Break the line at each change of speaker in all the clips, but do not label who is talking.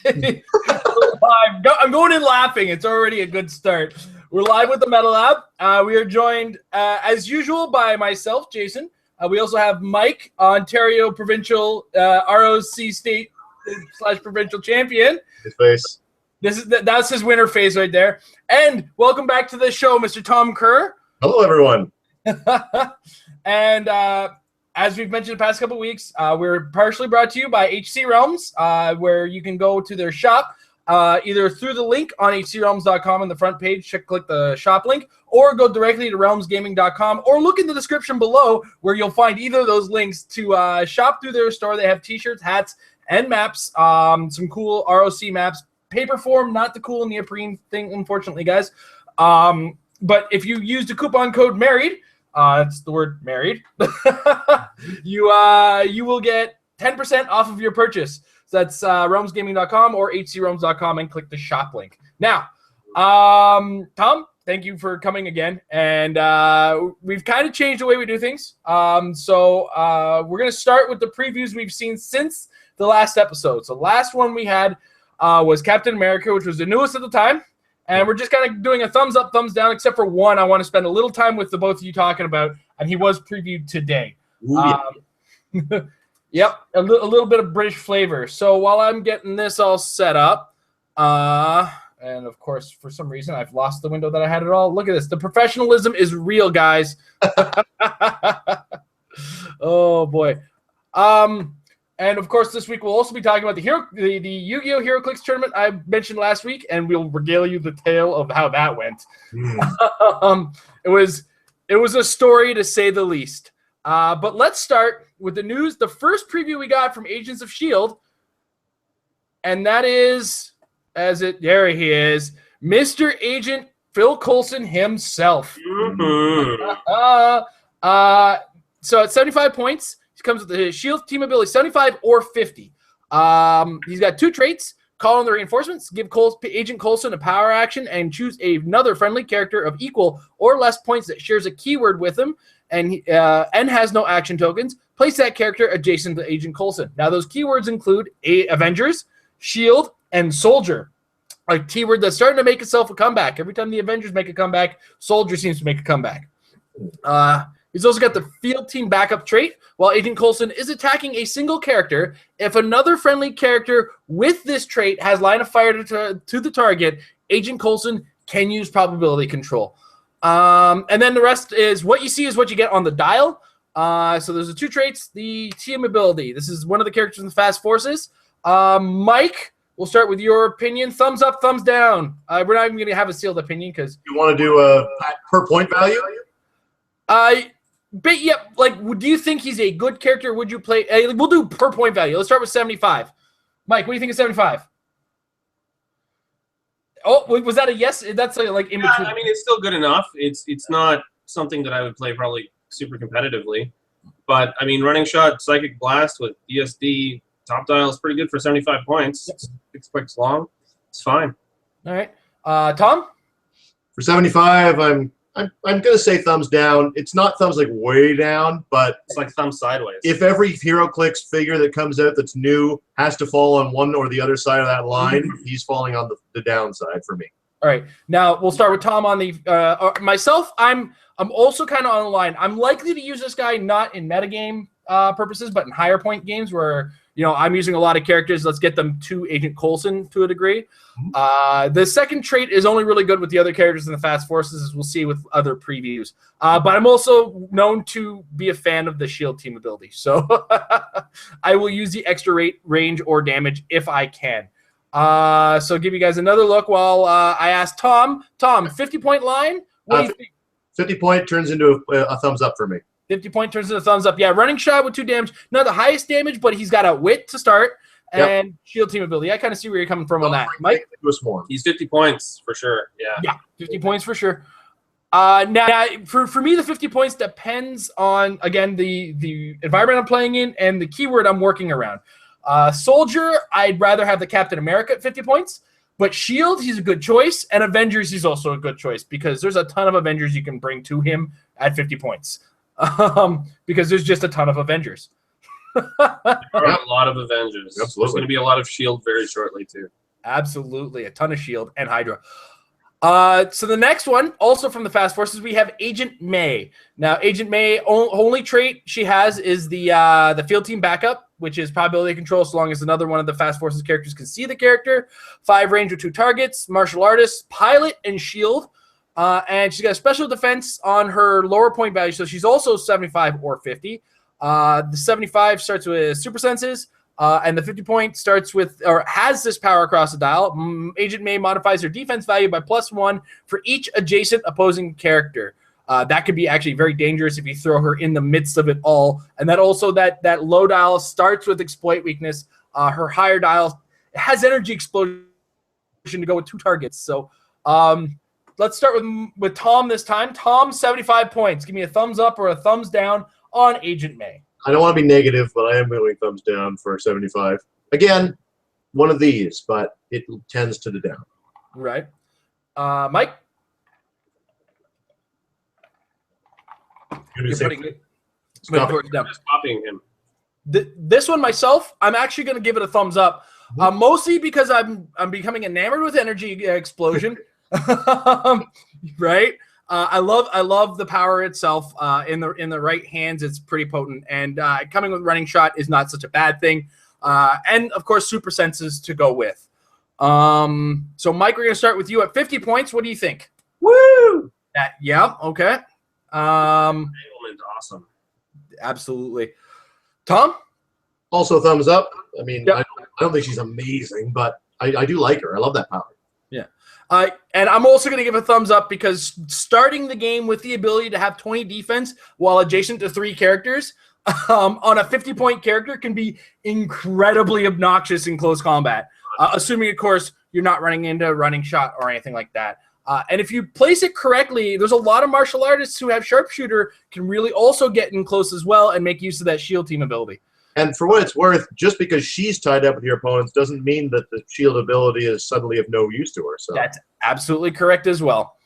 I'm going in laughing. It's already a good start. We're live with the Metal Lab. We are joined, as usual, by myself, Jason. We also have Mike, Ontario Provincial ROC State / Provincial Champion.
His face.
That's his winner face right there. And welcome back to the show, Mr. Tom Kerr.
Hello, everyone.
And as we've mentioned the past couple of weeks, we're partially brought to you by HC Realms, where you can go to their shop either through the link on hcrealms.com on the front page, click the shop link, or go directly to realmsgaming.com, or look in the description below where you'll find either of those links to shop through their store. They have t-shirts, hats, and maps, some cool ROC maps, paper form, not the cool neoprene thing, unfortunately, guys. But if you use the coupon code MARRIED, it's the word married, you will get 10% off of your purchase. So that's realmsgaming.com or hcrealms.com and click the shop link. Now, Tom, thank you for coming again. And we've kind of changed the way we do things. So we're going to start with the previews we've seen since the last episode. So last one we had was Captain America, which was the newest at the time. And we're just kind of doing a thumbs up, thumbs down, except for one I want to spend a little time with the both of you talking about, and he was previewed today. Yep, a little bit of British flavor. So while I'm getting this all set up, and of course, for some reason, I've lost the window that I had it all. Look at this. The professionalism is real, guys. Oh, boy. And, of course, this week we'll also be talking about the Yu-Gi-Oh! Heroclix tournament I mentioned last week, and we'll regale you the tale of how that went. It was a story, to say the least. But let's start with the news. The first preview we got from Agents of S.H.I.E.L.D., and that is, there he is, Mr. Agent Phil Coulson himself. So at 75 points, comes with the shield team ability 75 or 50. He's got two traits: call on the reinforcements, give Agent Coulson a power action, and choose another friendly character of equal or less points that shares a keyword with him and has no action tokens. Place that character adjacent to Agent Coulson. Now those keywords include Avengers, Shield, and Soldier. A keyword that's starting to make itself a comeback. Every time the Avengers make a comeback, Soldier seems to make a comeback. He's also got the field team backup trait. While Agent Coulson is attacking a single character, if another friendly character with this trait has line of fire to the target, Agent Coulson can use probability control. And then the rest is what you see is what you get on the dial. So there's the two traits, the team ability. This is one of the characters in the Fast Forces. Mike, we'll start with your opinion. Thumbs up, thumbs down. We're not even going to have a sealed opinion because
you want to do a per point value?
But yeah, do you think he's a good character? Would you play? We'll do per point value. Let's start with 75. Mike, what do you think of 75? Oh, was that a yes? That's in between.
I mean, it's still good enough. It's not something that I would play probably super competitively. But I mean, running shot, psychic blast with ESD top dial is pretty good for 75 points. Yep. 6 clicks long. It's fine.
All right, Tom.
For 75, I'm going to say thumbs down. It's not thumbs way down, but
it's like thumbs sideways.
If every Heroclix figure that comes out that's new has to fall on one or the other side of that line, he's falling on the downside for me.
All right. Now we'll start with Tom on the myself. I'm also kind of on the line. I'm likely to use this guy not in metagame purposes, but in higher point games where I'm using a lot of characters. Let's get them to Agent Coulson to a degree. The second trait is only really good with the other characters in the Fast Forces, as we'll see with other previews. But I'm also known to be a fan of the shield team ability. So I will use the extra range or damage if I can. So give you guys another look while I ask Tom. Tom, 50-point line? What do you think?
50 point turns into a thumbs up for me.
50 point turns into a thumbs up. Yeah, running shot with 2 damage. Not the highest damage, but he's got a wit to start and shield team ability. I kind of see where you're coming from on that. Mike?
He's 50 points for sure.
Yeah, 50 points for sure. Now, for me, the 50 points depends on, again, the environment I'm playing in and the keyword I'm working around. Soldier, I'd rather have the Captain America at 50 points. But Shield, he's a good choice. And Avengers, he's also a good choice because there's a ton of Avengers you can bring to him at 50 points. Because there's just a ton of Avengers.
There are a lot of Avengers.
Absolutely.
There's going to be a lot of Shield very shortly too.
Absolutely, a ton of Shield and Hydra. So the next one, also from the Fast Forces, we have Agent May. Now, Agent May, only trait she has is the field team backup, which is probability control, so long as another one of the Fast Forces characters can see the character. 5 range with 2 targets, martial artist, pilot, and shield. And she's got a special defense on her lower point value, so she's also 75 or 50. The 75 starts with super senses. And the 50 point starts with, or has this power across the dial. Agent May modifies her defense value by +1 for each adjacent opposing character. That could be actually very dangerous if you throw her in the midst of it all. And that also that low dial starts with exploit weakness. Her higher dial has energy explosion to go with 2 targets. So let's start with Tom this time. Tom, 75 points. Give me a thumbs up or a thumbs down on Agent May.
I don't want to be negative, but I am going thumbs down for 75. Again, one of these, but it tends to the down.
Right. Mike? You're putting it down.
Just copying him.
This one myself, I'm actually going to give it a thumbs up, mostly because I'm becoming enamored with energy explosion. Right. I love the power itself. In the right hands, it's pretty potent, and coming with running shot is not such a bad thing. And of course, super senses to go with. So Mike, we're gonna start with you at 50 points. What do you think?
Woo!
Yeah. Okay.
Entanglement, awesome.
Absolutely. Tom?
Also, thumbs up. I mean,
Yep.
I don't think she's amazing, but I do like her. I love that power.
Yeah. And I'm also going to give a thumbs up because starting the game with the ability to have 20 defense while adjacent to 3 characters on a 50-point character can be incredibly obnoxious in close combat, assuming, of course, you're not running into running shot or anything like that. And if you place it correctly, there's a lot of martial artists who have sharpshooter can really also get in close as well and make use of that shield team ability.
And for what it's worth, just because she's tied up with your opponents doesn't mean that the shield ability is suddenly of no use to her. So
that's absolutely correct as well.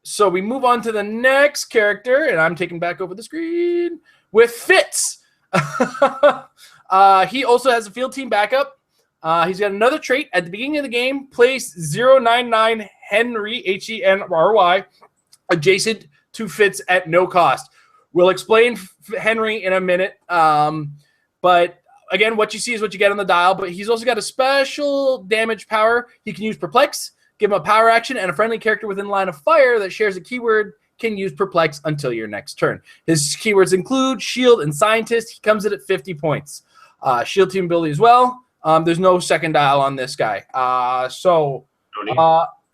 So we move on to the next character, and I'm taking back over the screen with Fitz. He also has a field team backup. He's got another trait. At the beginning of the game, place 099 Henry, Henry, adjacent to Fitz at no cost. We'll explain Henry in a minute. But again, what you see is what you get on the dial. But he's also got a special damage power. He can use Perplex, give him a power action, and a friendly character within line of fire that shares a keyword can use Perplex until your next turn. His keywords include Shield and Scientist. He comes in at 50 points. Shield team ability as well. There's no second dial on this guy. I'm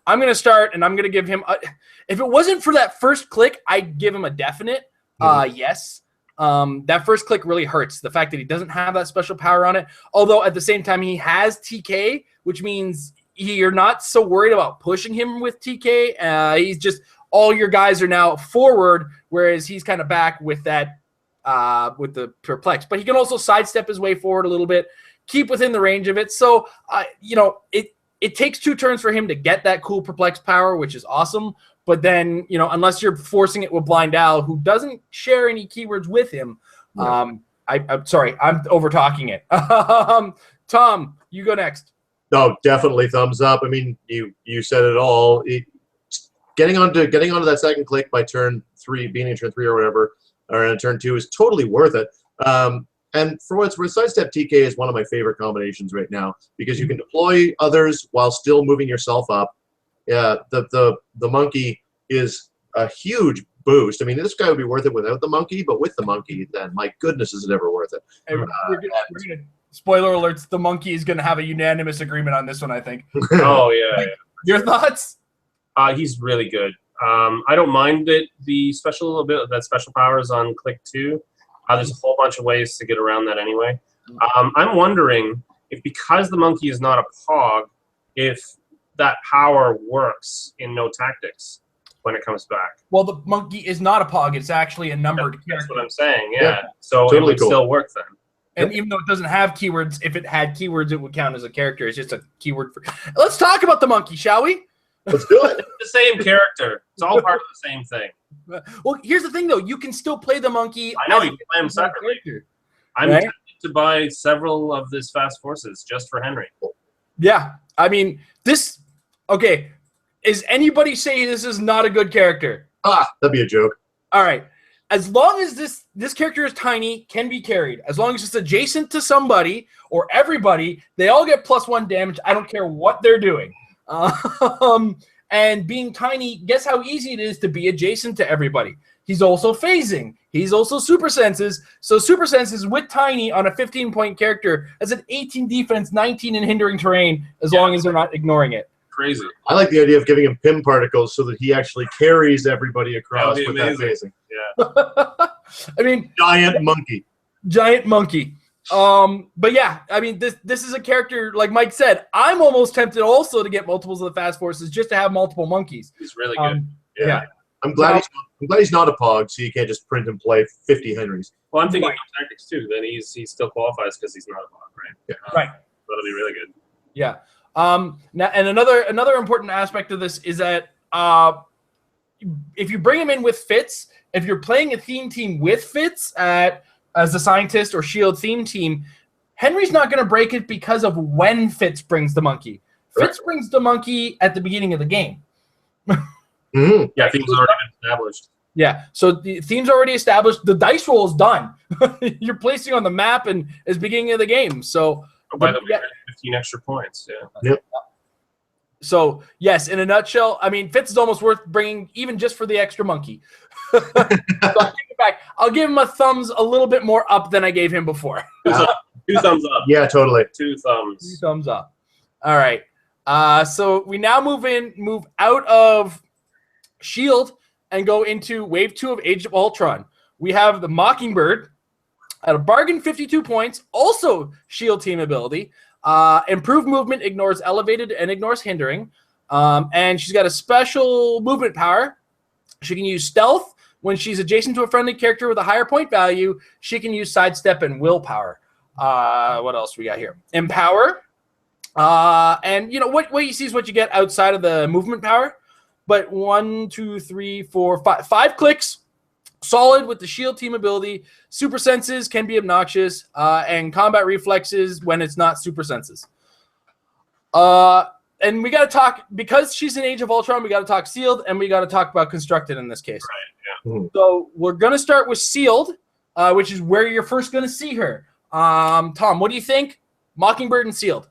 going to start, and I'm going to give him if it wasn't for that first click, I'd give him a definite yes. That first click really hurts. The fact that he doesn't have that special power on it. Although at the same time, he has TK, which means you're not so worried about pushing him with TK. He's just all your guys are now forward, whereas he's kind of back with that with the Perplex. But he can also sidestep his way forward a little bit, keep within the range of it. So it takes 2 turns for him to get that cool Perplex power, which is awesome. But then, unless you're forcing it with Blind Owl, who doesn't share any keywords with him, I'm sorry, I'm over-talking it. Tom, you go next.
No, definitely thumbs up. I mean, you said it all. Getting onto that second click by turn 3, beginning of turn 3 or whatever, or in turn 2 is totally worth it. And for what it's worth, Sidestep TK is one of my favorite combinations right now because you can deploy others while still moving yourself up. Yeah, the monkey is a huge boost. I mean, this guy would be worth it without the monkey, but with the monkey, then my goodness, is it ever worth it?
Hey, we're gonna, spoiler alerts: the monkey is going to have a unanimous agreement on this one, I think.
Oh yeah.
Your thoughts?
He's really good. I don't mind it. The special powers on click 2. There's a whole bunch of ways to get around that anyway. I'm wondering if because the monkey is not a pog, if that power works in no tactics when it comes back.
Well, the monkey is not a pog; it's actually a numbered character.
That's what I'm saying. Yeah. So
totally
it would
cool.
still work then.
And even though it doesn't have keywords, if it had keywords, it would count as a character. It's just a keyword for. Let's talk about the monkey, shall we?
Let's do it.
It's the same character. It's all part of the same thing.
Well, here's the thing, though. You can still play the monkey.
I know you can play him separately. I'm
Right?
tempted to buy several of this fast forces just for Henry.
Yeah, I mean this. Okay, is anybody saying this is not a good character?
That'd be a joke.
All right. As long as this character is tiny, can be carried. As long as it's adjacent to somebody or everybody, they all get +1 damage. I don't care what they're doing. And being tiny, guess how easy it is to be adjacent to everybody. He's also phasing. He's also super senses. So super senses with tiny on a 15-point character as an 18 defense, 19 in hindering terrain, as long as they're not ignoring it.
Crazy.
I like the idea of giving him pim particles so that he actually carries everybody across with that phasing.
Yeah.
I mean,
Giant monkey.
But yeah, I mean, this is a character, like Mike said, I'm almost tempted also to get multiples of the fast forces just to have multiple monkeys.
He's really good.
Yeah.
I'm glad he's not a pog, so you can't just print and play 50 Henrys.
Well, I'm thinking of tactics too. Then he still qualifies because he's not a pog, right?
Yeah.
Right.
That'll be really good.
Yeah. Now, and another important aspect of this is that if you bring him in with Fitz, if you're playing a theme team with Fitz as a scientist or shield theme team, Henry's not going to break it because of when Fitz brings the monkey. Fitz brings the monkey at the beginning of the game.
Mm-hmm.
Yeah, theme's already been established.
Yeah, so the theme's already established. The dice roll is done. You're placing on the map and is beginning of the game. So.
Oh, by the way, 15 extra points. Yeah.
Yep.
So yes, in a nutshell, I mean, Fitz is almost worth bringing even just for the extra monkey. So I'll take it back. I'll give him a thumbs a little bit more up than I gave him before.
2 thumbs up.
Yeah, totally.
2 thumbs.
2 thumbs up. All right. So we now move out of Shield and go into Wave 2 of Age of Ultron. We have the Mockingbird. At a bargain 52 points, also shield team ability. Improved movement, ignores elevated and ignores hindering. And she's got a special movement power. She can use stealth. When she's adjacent to a friendly character with a higher point value, she can use sidestep and willpower. What else we got here? Empower. And you know what you see is what you get outside of the movement power. But 1, 2, 3, 4, 5 clicks. Solid with the shield team ability. Super senses can be obnoxious, and combat reflexes when it's not super senses. And we got to talk, because she's in Age of Ultron, we got to talk sealed, and we got to talk about constructed in this case.
Right. Yeah.
So we're going to start with sealed, which is where you're first going to see her. Tom, what do you think? Mockingbird and sealed.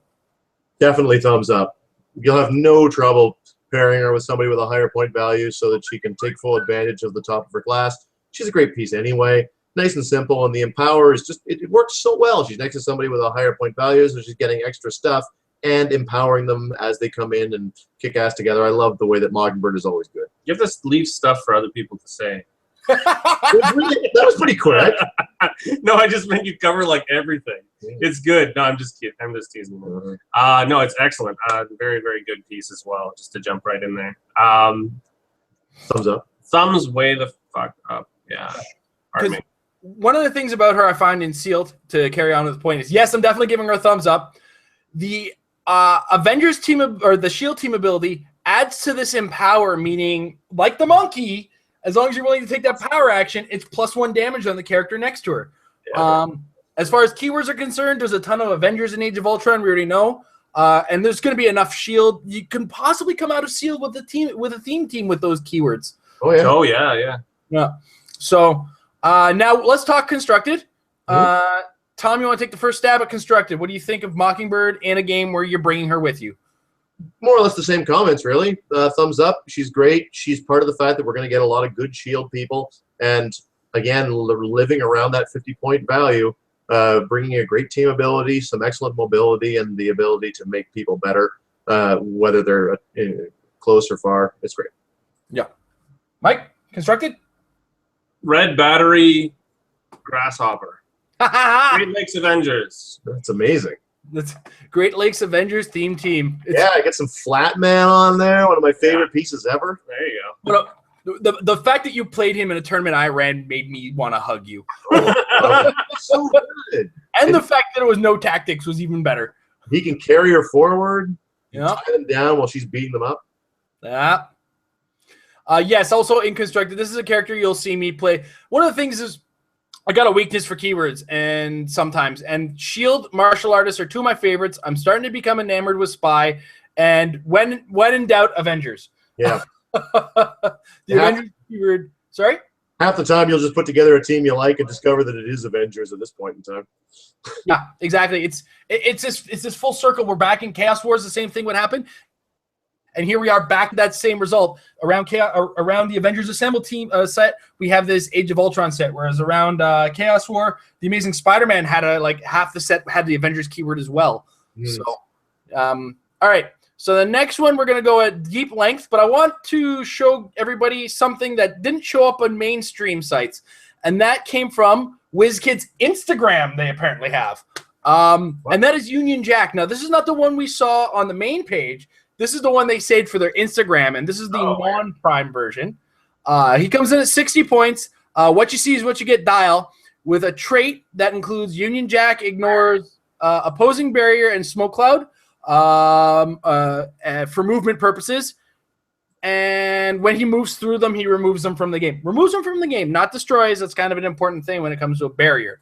Definitely thumbs up. You'll have no trouble pairing her with somebody with a higher point value so that she can take full advantage of the top of her class. She's a great piece anyway. Nice and simple, and the Empower is just, it works so well. She's next to somebody with a higher point value, so she's getting extra stuff and empowering them as they come in and kick ass together. I love the way that Mockingbird is always good.
You have to leave stuff for other people to say.
That was pretty quick.
No, I just meant you cover like everything. It's good. No, I'm just kidding. I'm just teasing. No, it's excellent. Very, very good piece as well. Just to jump right in there.
Thumbs up.
Thumbs way the fuck up. Yeah. Pardon me.
One of the things about her I find in sealed, to carry on with the point, is yes, I'm definitely giving her a thumbs up. The Avengers team or the Shield team ability adds to this empower, meaning like the monkey, as long as you're willing to take that power action, it's +1 damage on the character next to her.
Yeah.
As far as keywords are concerned, there's a ton of Avengers in Age of Ultron. We already know, and there's going to be enough Shield. You can possibly come out of Shield with a theme team with those keywords.
Oh yeah.
Oh yeah.
Yeah. So now let's talk constructed. Tom, you want to take the first stab at constructed? What do you think of Mockingbird in a game where you're bringing her with you?
More or less the same comments, really. Thumbs up. She's great. She's part of the fact that we're going to get a lot of good shield people. And again, living around that 50-point value, bringing a great team ability, some excellent mobility, and the ability to make people better, whether they're close or far. It's great.
Yeah. Mike, constructed?
Red Battery Grasshopper. Great Lakes Avengers.
That's amazing.
That's Great Lakes Avengers theme team.
Yeah, I get some Flat Man on there. One of my favorite pieces ever.
There you
go. The fact that you played him in a tournament I ran made me want to hug you.
So good.
And the fact that it was no tactics was even better.
He can carry her forward,
Yeah.
tie them down while she's beating them up.
Yeah. Yes, also in constructed, this is a character you'll see me play. One of the things is I got a weakness for keywords, and sometimes. And shield martial artists are two of my favorites. I'm starting to become enamored with spy. And when in doubt, Avengers.
Yeah.
Avengers keyword. Sorry?
Half the time you'll just put together a team you like and discover that it is Avengers at this point in time.
Yeah, exactly. It's this full circle. We're back in Chaos Wars. The same thing would happen. And here we are back to that same result around the Avengers Assemble team set. We have this Age of Ultron set, whereas around Chaos War, the Amazing Spider-Man had half the set had the Avengers keyword as well. So, all right. So the next one we're gonna go at deep length, but I want to show everybody something that didn't show up on mainstream sites, and that came from WizKid's Instagram. They apparently have, and that is Union Jack. Now this is not the one we saw on the main page. This is the one they saved for their Instagram, and this is the non-prime version. He comes in at 60 points. What you see is what you get dial, with a trait that includes Union Jack, ignores opposing barrier and smoke cloud for movement purposes. And when he moves through them, he removes them from the game. Removes them from the game, not destroys. That's kind of an important thing when it comes to a barrier.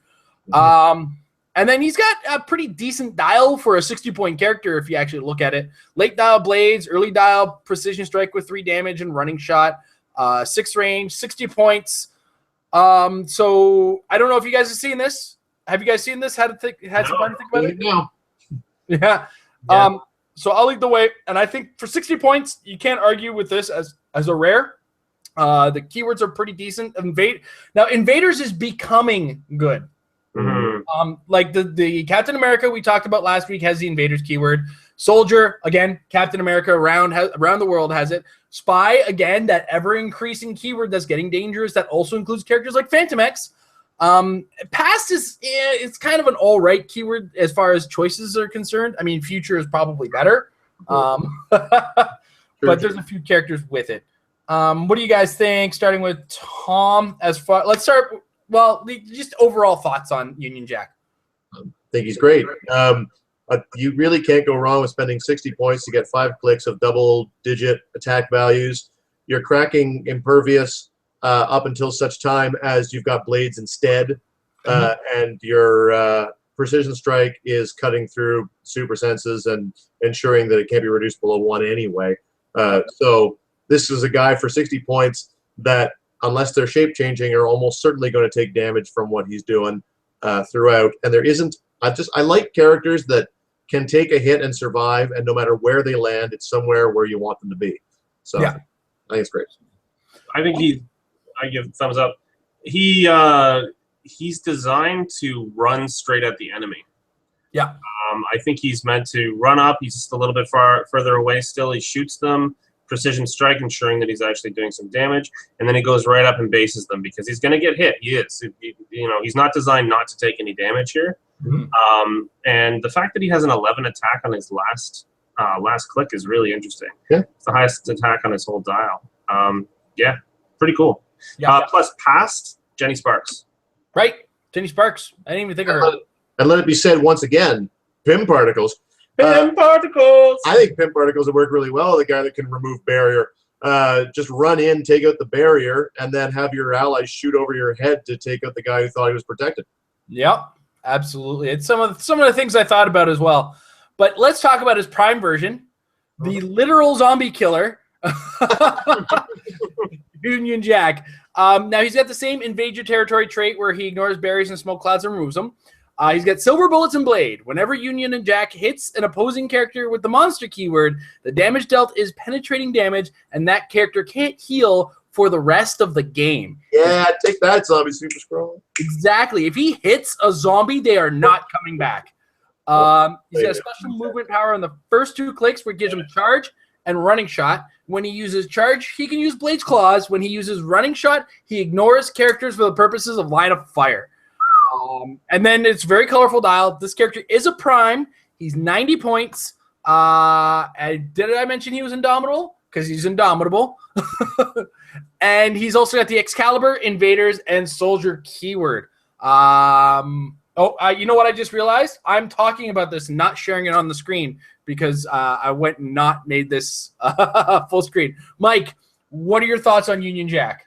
And then he's got a pretty decent dial for a 60-point character if you actually look at it. Late dial blades, early dial precision strike with 3 damage and running shot, 6 range, 60 points. So I don't know if you guys have seen this. Have you guys seen this? Had some time to think about it?
No.
Yeah. So I'll lead the way. And I think for 60 points, you can't argue with this as a rare. The keywords are pretty decent. Now, Invaders is becoming good. Like the Captain America we talked about last week has the Invaders keyword. Soldier, again, Captain America around the world has it. Spy, again, that ever-increasing keyword that's getting dangerous that also includes characters like Phantom X. Past it's kind of an all-right keyword as far as choices are concerned. I mean, future is probably better. But there's a few characters with it. What do you guys think? Starting with Tom, let's start. Well, just overall thoughts on Union Jack.
I think he's great. You really can't go wrong with spending 60 points to get 5 clicks of double-digit attack values. You're cracking Impervious up until such time as you've got Blades instead, and your Precision Strike is cutting through Super Senses and ensuring that it can't be reduced below 1 anyway. So this is a guy for 60 points that, unless they're shape-changing, are almost certainly going to take damage from what he's doing throughout. And there isn't – I like characters that can take a hit and survive, and no matter where they land, it's somewhere where you want them to be. So yeah. I think it's great.
I think I give thumbs up. He's designed to run straight at the enemy.
Yeah.
I think he's meant to run up. He's just a little bit further away still. He shoots them. Precision strike, ensuring that he's actually doing some damage, and then he goes right up and bases them because he's going to get hit. He is. He's not designed not to take any damage here. And the fact that he has an 11 attack on his last click is really interesting.
Yeah.
It's the highest attack on his whole dial. Yeah, pretty cool.
Yeah.
Plus, past Jenny Sparks.
Right, Jenny Sparks. I didn't even think of her.
And let it be said once again, Pim Particles.
Pim Particles!
I think Pim Particles would work really well. The guy that can remove barrier. Just run in, take out the barrier, and then have your allies shoot over your head to take out the guy who thought he was protected.
Yep, absolutely. It's some of the things I thought about as well. But let's talk about his prime version, the literal zombie killer, Union Jack. Now he's got the same invade your territory trait where he ignores barriers and smoke clouds and removes them. He's got Silver Bullets and Blade. Whenever Union and Jack hits an opposing character with the monster keyword, the damage dealt is penetrating damage, and that character can't heal for the rest of the game.
Yeah, take that, Zombie Super Scroll.
Exactly. If he hits a zombie, they are not coming back. He's got a special movement power on the first 2 clicks where it gives him charge and running shot. When he uses charge, he can use Blade's Claws. When he uses running shot, he ignores characters for the purposes of line of fire. And then it's very colorful dial. This character is a prime. He's 90 points. Did I mention he was Indomitable? Because he's Indomitable. And he's also got the Excalibur, Invaders, and Soldier keyword. You know what I just realized? I'm talking about this, not sharing it on the screen because I went and not made this full screen. Mike, what are your thoughts on Union Jack?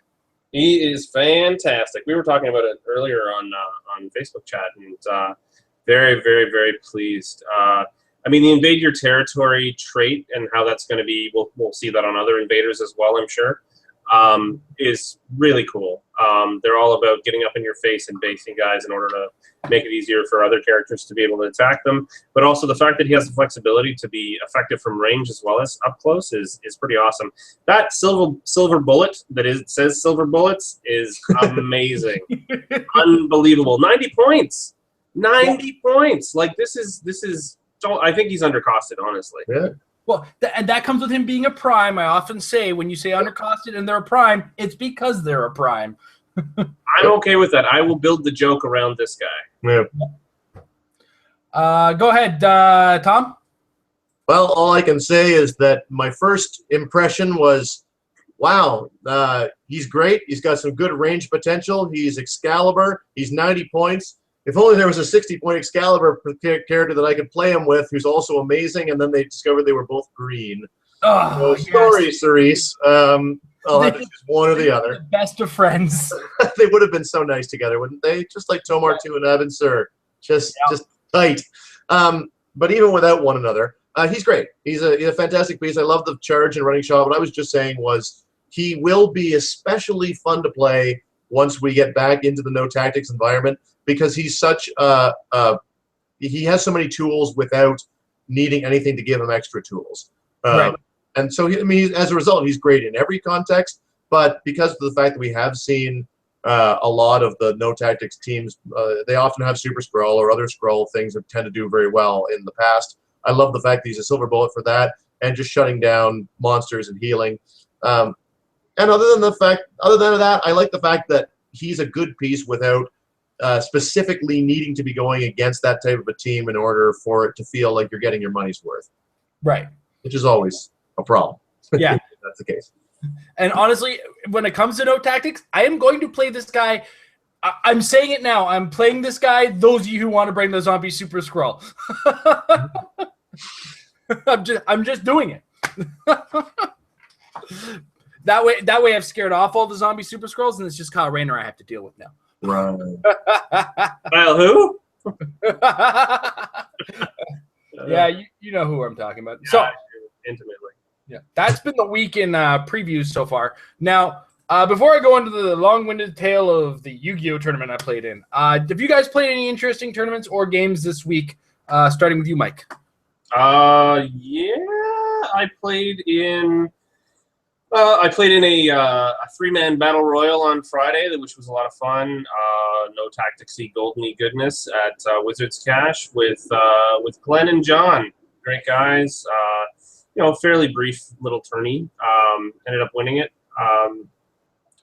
He is fantastic. We were talking about it earlier on Facebook chat, and very, very, very pleased. I mean, the invade your territory trait and how that's going to be, we'll see that on other invaders as well, I'm sure, is really cool. They're all about getting up in your face and basing guys in order to make it easier for other characters to be able to attack them. But also the fact that he has the flexibility to be effective from range as well as up close is pretty awesome. That silver bullet says silver bullets is amazing. Unbelievable. 90 points. 90 points. Like this is I think he's undercosted, honestly.
Yeah.
Well, and that comes with him being a prime. I often say when you say undercosted and they're a prime, it's because they're a prime.
I'm okay with that. I will build the joke around this guy.
Yeah.
Go ahead, Tom.
Well, all I can say is that my first impression was, wow, he's great. He's got some good range potential. He's Excalibur. He's 90 points. If only there was a 60-point Excalibur character that I could play him with who's also amazing, and then they discovered they were both green.
Oh,
so sorry, Cerise. I'll have to choose one or the other.
The best of friends.
They would have been so nice together, wouldn't they? Just like Tomar 2 and Evan Sir. Just tight. But even without one another, he's great. He's a fantastic piece. I love the charge and running shot. What I was just saying was he will be especially fun to play once we get back into the no tactics environment, because he's such he has so many tools without needing anything to give him extra tools.
Right.
And so, I mean, as a result, he's great in every context. But because of the fact that we have seen a lot of the no tactics teams, they often have Super Scroll or other Scroll things that tend to do very well in the past. I love the fact that he's a silver bullet for that and just shutting down monsters and healing. And other than that, I like the fact that he's a good piece without specifically needing to be going against that type of a team in order for it to feel like you're getting your money's worth.
Right.
Which is always a problem.
Yeah.
If that's the case.
And honestly, when it comes to no tactics, I am going to play this guy. I'm saying it now. I'm playing this guy. Those of you who want to bring the zombie Super Scroll. I'm just doing it. That way I've scared off all the zombie Super Scrolls, and it's just Kyle Rayner I have to deal with now.
Right.
Kyle who?
Yeah, you know who I'm talking about.
Yeah,
So
intimately.
yeah, that's been the week in previews so far. Now, before I go into the long-winded tale of the Yu-Gi-Oh tournament I played in, have you guys played any interesting tournaments or games this week? Starting with you, Mike.
Yeah, I played in a three-man battle royal on Friday, which was a lot of fun. No tacticsy, goldeny goodness at Wizards Cash with Glenn and John. Great guys. Fairly brief little tourney. Ended up winning it,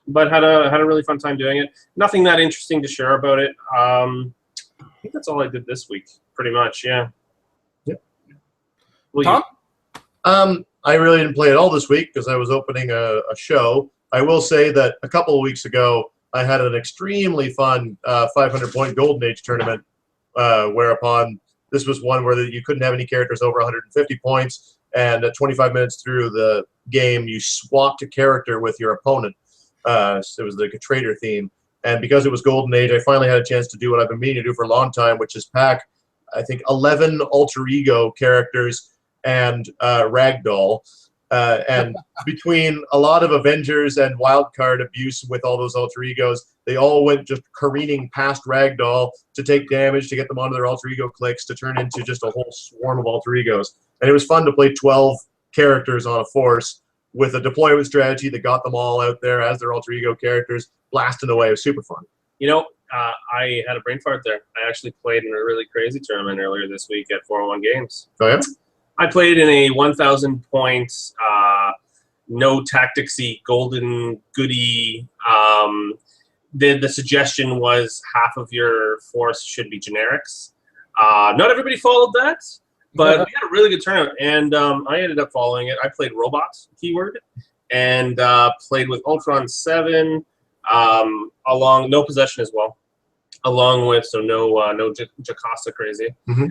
but had a really fun time doing it. Nothing that interesting to share about it. I think that's all I did this week, pretty much. Yeah.
Yep.
Tom?
I really didn't play at all this week because I was opening a show. I will say that a couple of weeks ago, I had an extremely fun 500-point Golden Age tournament, whereupon this was one where you couldn't have any characters over 150 points, and at 25 minutes through the game, you swapped a character with your opponent. So it was like a trader theme. And because it was Golden Age, I finally had a chance to do what I've been meaning to do for a long time, which is pack, I think, 11 alter ego characters and Ragdoll. And between a lot of Avengers and wildcard abuse with all those alter egos, they all went just careening past Ragdoll to take damage, to get them onto their alter ego clicks, to turn into just a whole swarm of alter egos. And it was fun to play 12 characters on a force with a deployment strategy that got them all out there as their alter ego characters, blasting away. It was super fun.
I had a brain fart there. I actually played in a really crazy tournament earlier this week at 401 Games.
Oh, yeah?
I played in a 1,000 points, no tacticsy, golden goody. The suggestion was half of your force should be generics. Not everybody followed that, but we had a really good tournament, and I ended up following it. I played robot keyword and played with Ultron 7, along no possession as well, along with no Jocasta crazy.
Mm-hmm.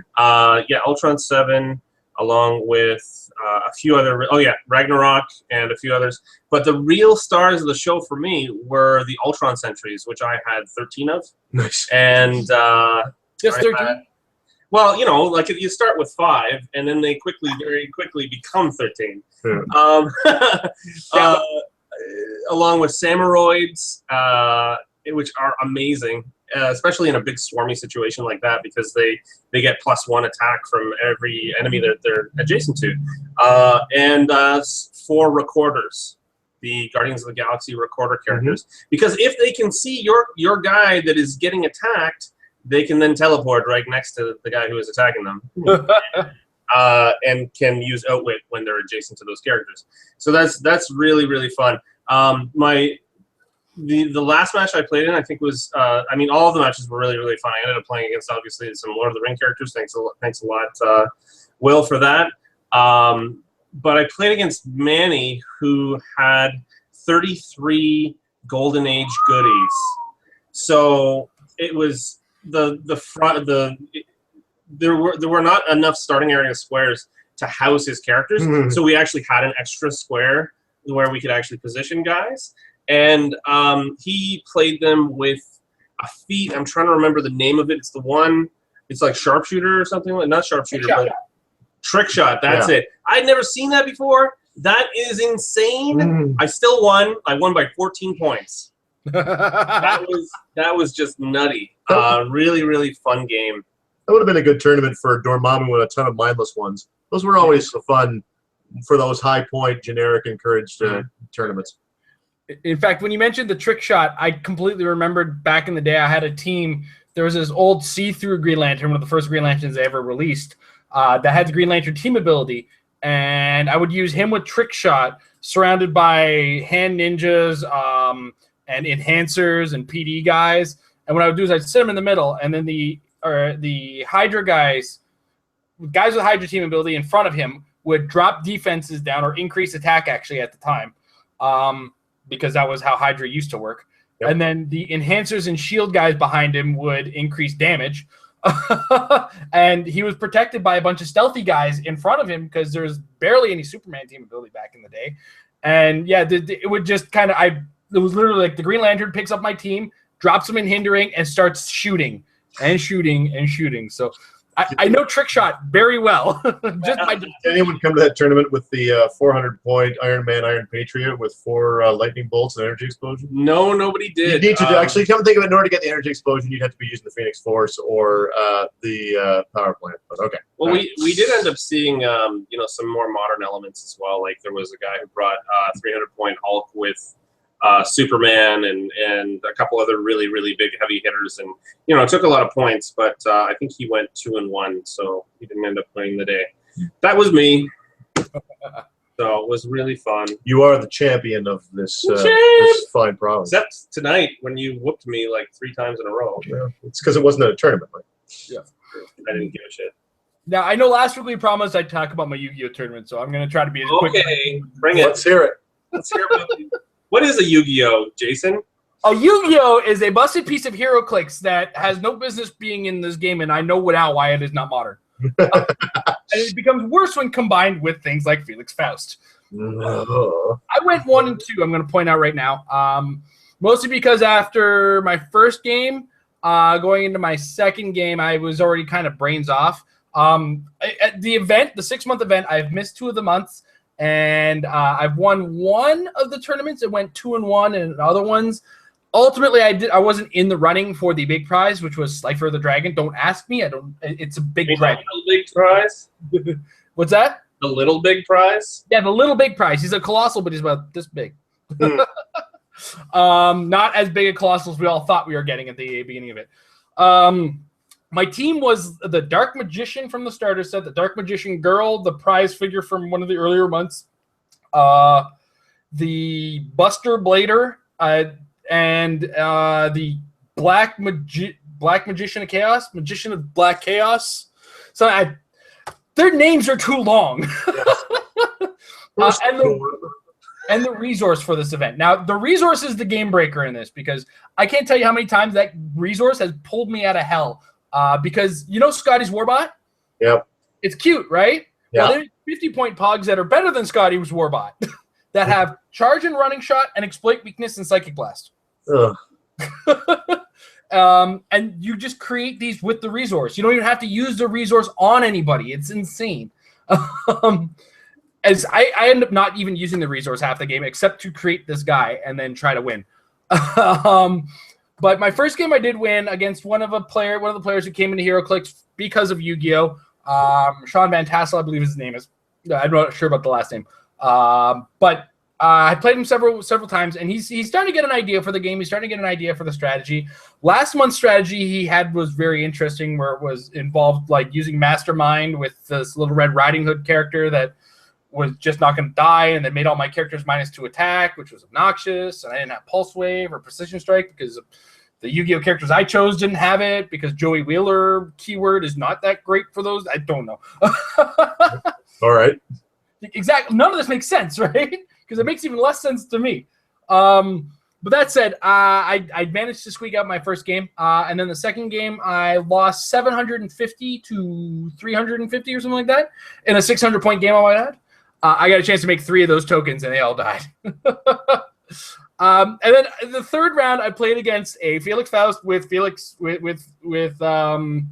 Yeah, Ultron 7. along with a few other. Oh yeah, Ragnarok and a few others. But the real stars of the show for me were the Ultron Sentries, which I had 13 of.
Nice.
And
Just 13.
Well, like you start with 5, and then they very quickly become 13.
Yeah.
Along with Samuroids, which are amazing, especially in a big swarmy situation like that, because they get +1 attack from every enemy that they're adjacent to. And 4 recorders, the Guardians of the Galaxy recorder characters. Because if they can see your guy that is getting attacked, they can then teleport right next to the guy who is attacking them. And can use Outwit when they're adjacent to those characters. So that's really, really fun. The last match I played in, I think was, all of the matches were really, really fun. I ended up playing against, obviously, some Lord of the Ring characters. Thanks a lot, Will, for that. But I played against Manny, who had 33 Golden Age goodies. So it was there were not enough starting area squares to house his characters. So we actually had an extra square where we could actually position guys. And he played them with a feat. I'm trying to remember the name of it. It's the one, it's like sharpshooter or something. Not sharpshooter, but trick shot. That's it. I'd never seen that before. That is insane. I still won. I won by 14 points. that was just nutty. Really, really fun game.
That would have been a good tournament for Dormammu with a ton of mindless ones. Those were always fun for those high point, generic, encouraged tournaments.
In fact, when you mentioned the trick shot, I completely remembered back in the day I had a team. There was this old see-through Green Lantern, one of the first Green Lanterns they ever released, that had the Green Lantern team ability. And I would use him with trick shot, surrounded by hand ninjas and enhancers and PD guys. And what I would do is I'd sit them in the middle, and then the Hydra guys with Hydra team ability in front of him would drop defenses down or increase attack actually at the time. Because that was how Hydra used to work. Yep. And then the enhancers and shield guys behind him would increase damage. And he was protected by a bunch of stealthy guys in front of him because there was barely any Superman team ability back in the day. And yeah, it would just kind of, it was literally like the Green Lantern picks up my team, drops them in hindering, and starts shooting and shooting and shooting. So I know trick shot very well. Did
anyone come to that tournament with the 400-point Iron Man, Iron Patriot with 4 lightning bolts and energy explosion?
No, nobody did.
You need to actually come think of it. In order to get the energy explosion, you'd have to be using the Phoenix Force or the power plant. But okay.
Well, we did end up seeing some more modern elements as well. Like there was a guy who brought 300-point Hulk with Superman and a couple other really, really big heavy hitters, and it took a lot of points, but I think he went 2-1, so he didn't end up winning the day. That was me. So it was really fun.
You are the champion of this fine province.
Except tonight when you whooped me like 3 times in a row.
Yeah, it's because it wasn't a tournament. Right?
Yeah,
I didn't give a shit.
Now I know last week we promised I'd talk about my Yu-Gi-Oh tournament, so I'm going to try to be as quick.
Okay, bring it.
Let's hear it.
Let's hear about it. What is a Yu-Gi-Oh, Jason?
A Yu-Gi-Oh is a busted piece of Heroclix that has no business being in this game, and I know now why it is not modern. And it becomes worse when combined with things like Felix Faust. I went 1 and 2, I'm going to point out right now. Mostly because after my first game, going into my second game, I was already kind of brains off. At the event, the 6-month event, I've missed 2 of the months. And I've won 1 of the tournaments. It went 2-1, and other ones. Ultimately, I wasn't in the running for the big prize, which was Slifer the Dragon. Don't ask me. It's a big dragon.
The little big prize?
What's that?
The little big prize?
Yeah, the little big prize. He's a colossal, but he's about this big. Not as big a colossal as we all thought we were getting at the beginning of it. My team was the Dark Magician from the starter set, the Dark Magician Girl, the prize figure from one of the earlier months, the Buster Blader, and the Black Magician of Chaos, Magician of Black Chaos. So their names are too long. And the resource for this event. Now, the resource is the game breaker in this because I can't tell you how many times that resource has pulled me out of hell. Because Scotty's Warbot?
Yep.
It's cute, right?
Yeah.
Well, there's 50-point pogs that are better than Scotty's Warbot that have charge and running shot and exploit weakness and psychic blast.
Ugh.
And you just create these with the resource. You don't even have to use the resource on anybody. It's insane. As I end up not even using the resource half the game except to create this guy and then try to win. But my first game I did win against one of the players who came into Heroclix because of Yu-Gi-Oh! Sean Van Tassel, I believe his name is. I'm not sure about the last name. But I played him several times, and he's starting to get an idea for the game. He's starting to get an idea for the strategy. Last month's strategy he had was very interesting, where it was involved like using Mastermind with this little Red Riding Hood character that was just not going to die, and they made all my characters -2 attack, which was obnoxious, and I didn't have Pulse Wave or Precision Strike because the Yu-Gi-Oh! Characters I chose didn't have it, because Joey Wheeler keyword is not that great for those. I don't know.
All right.
Exactly. None of this makes sense, right? Because it makes even less sense to me. But that said, I managed to squeak out my first game. And then the second game, I lost 750 to 350 or something like that in a 600-point game I might add. I got a chance to make 3 of those tokens, and they all died. And then the third round, I played against a Felix Faust with some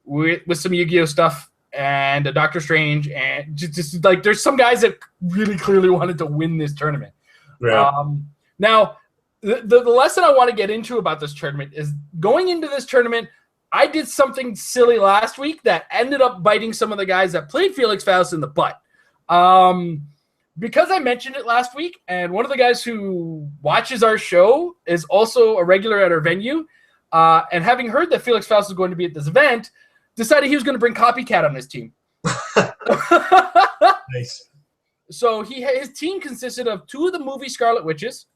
Yu-Gi-Oh stuff and a Doctor Strange, and just like there's some guys that really clearly wanted to win this tournament.
Yeah.
Now, the lesson I want to get into about this tournament is going into this tournament, I did something silly last week that ended up biting some of the guys that played Felix Faust in the butt. Because I mentioned it last week, and one of the guys who watches our show is also a regular at our venue, and having heard that Felix Faust is going to be at this event, decided he was going to bring Copycat on his team.
Nice.
So his team consisted of 2 of the movie Scarlet Witches,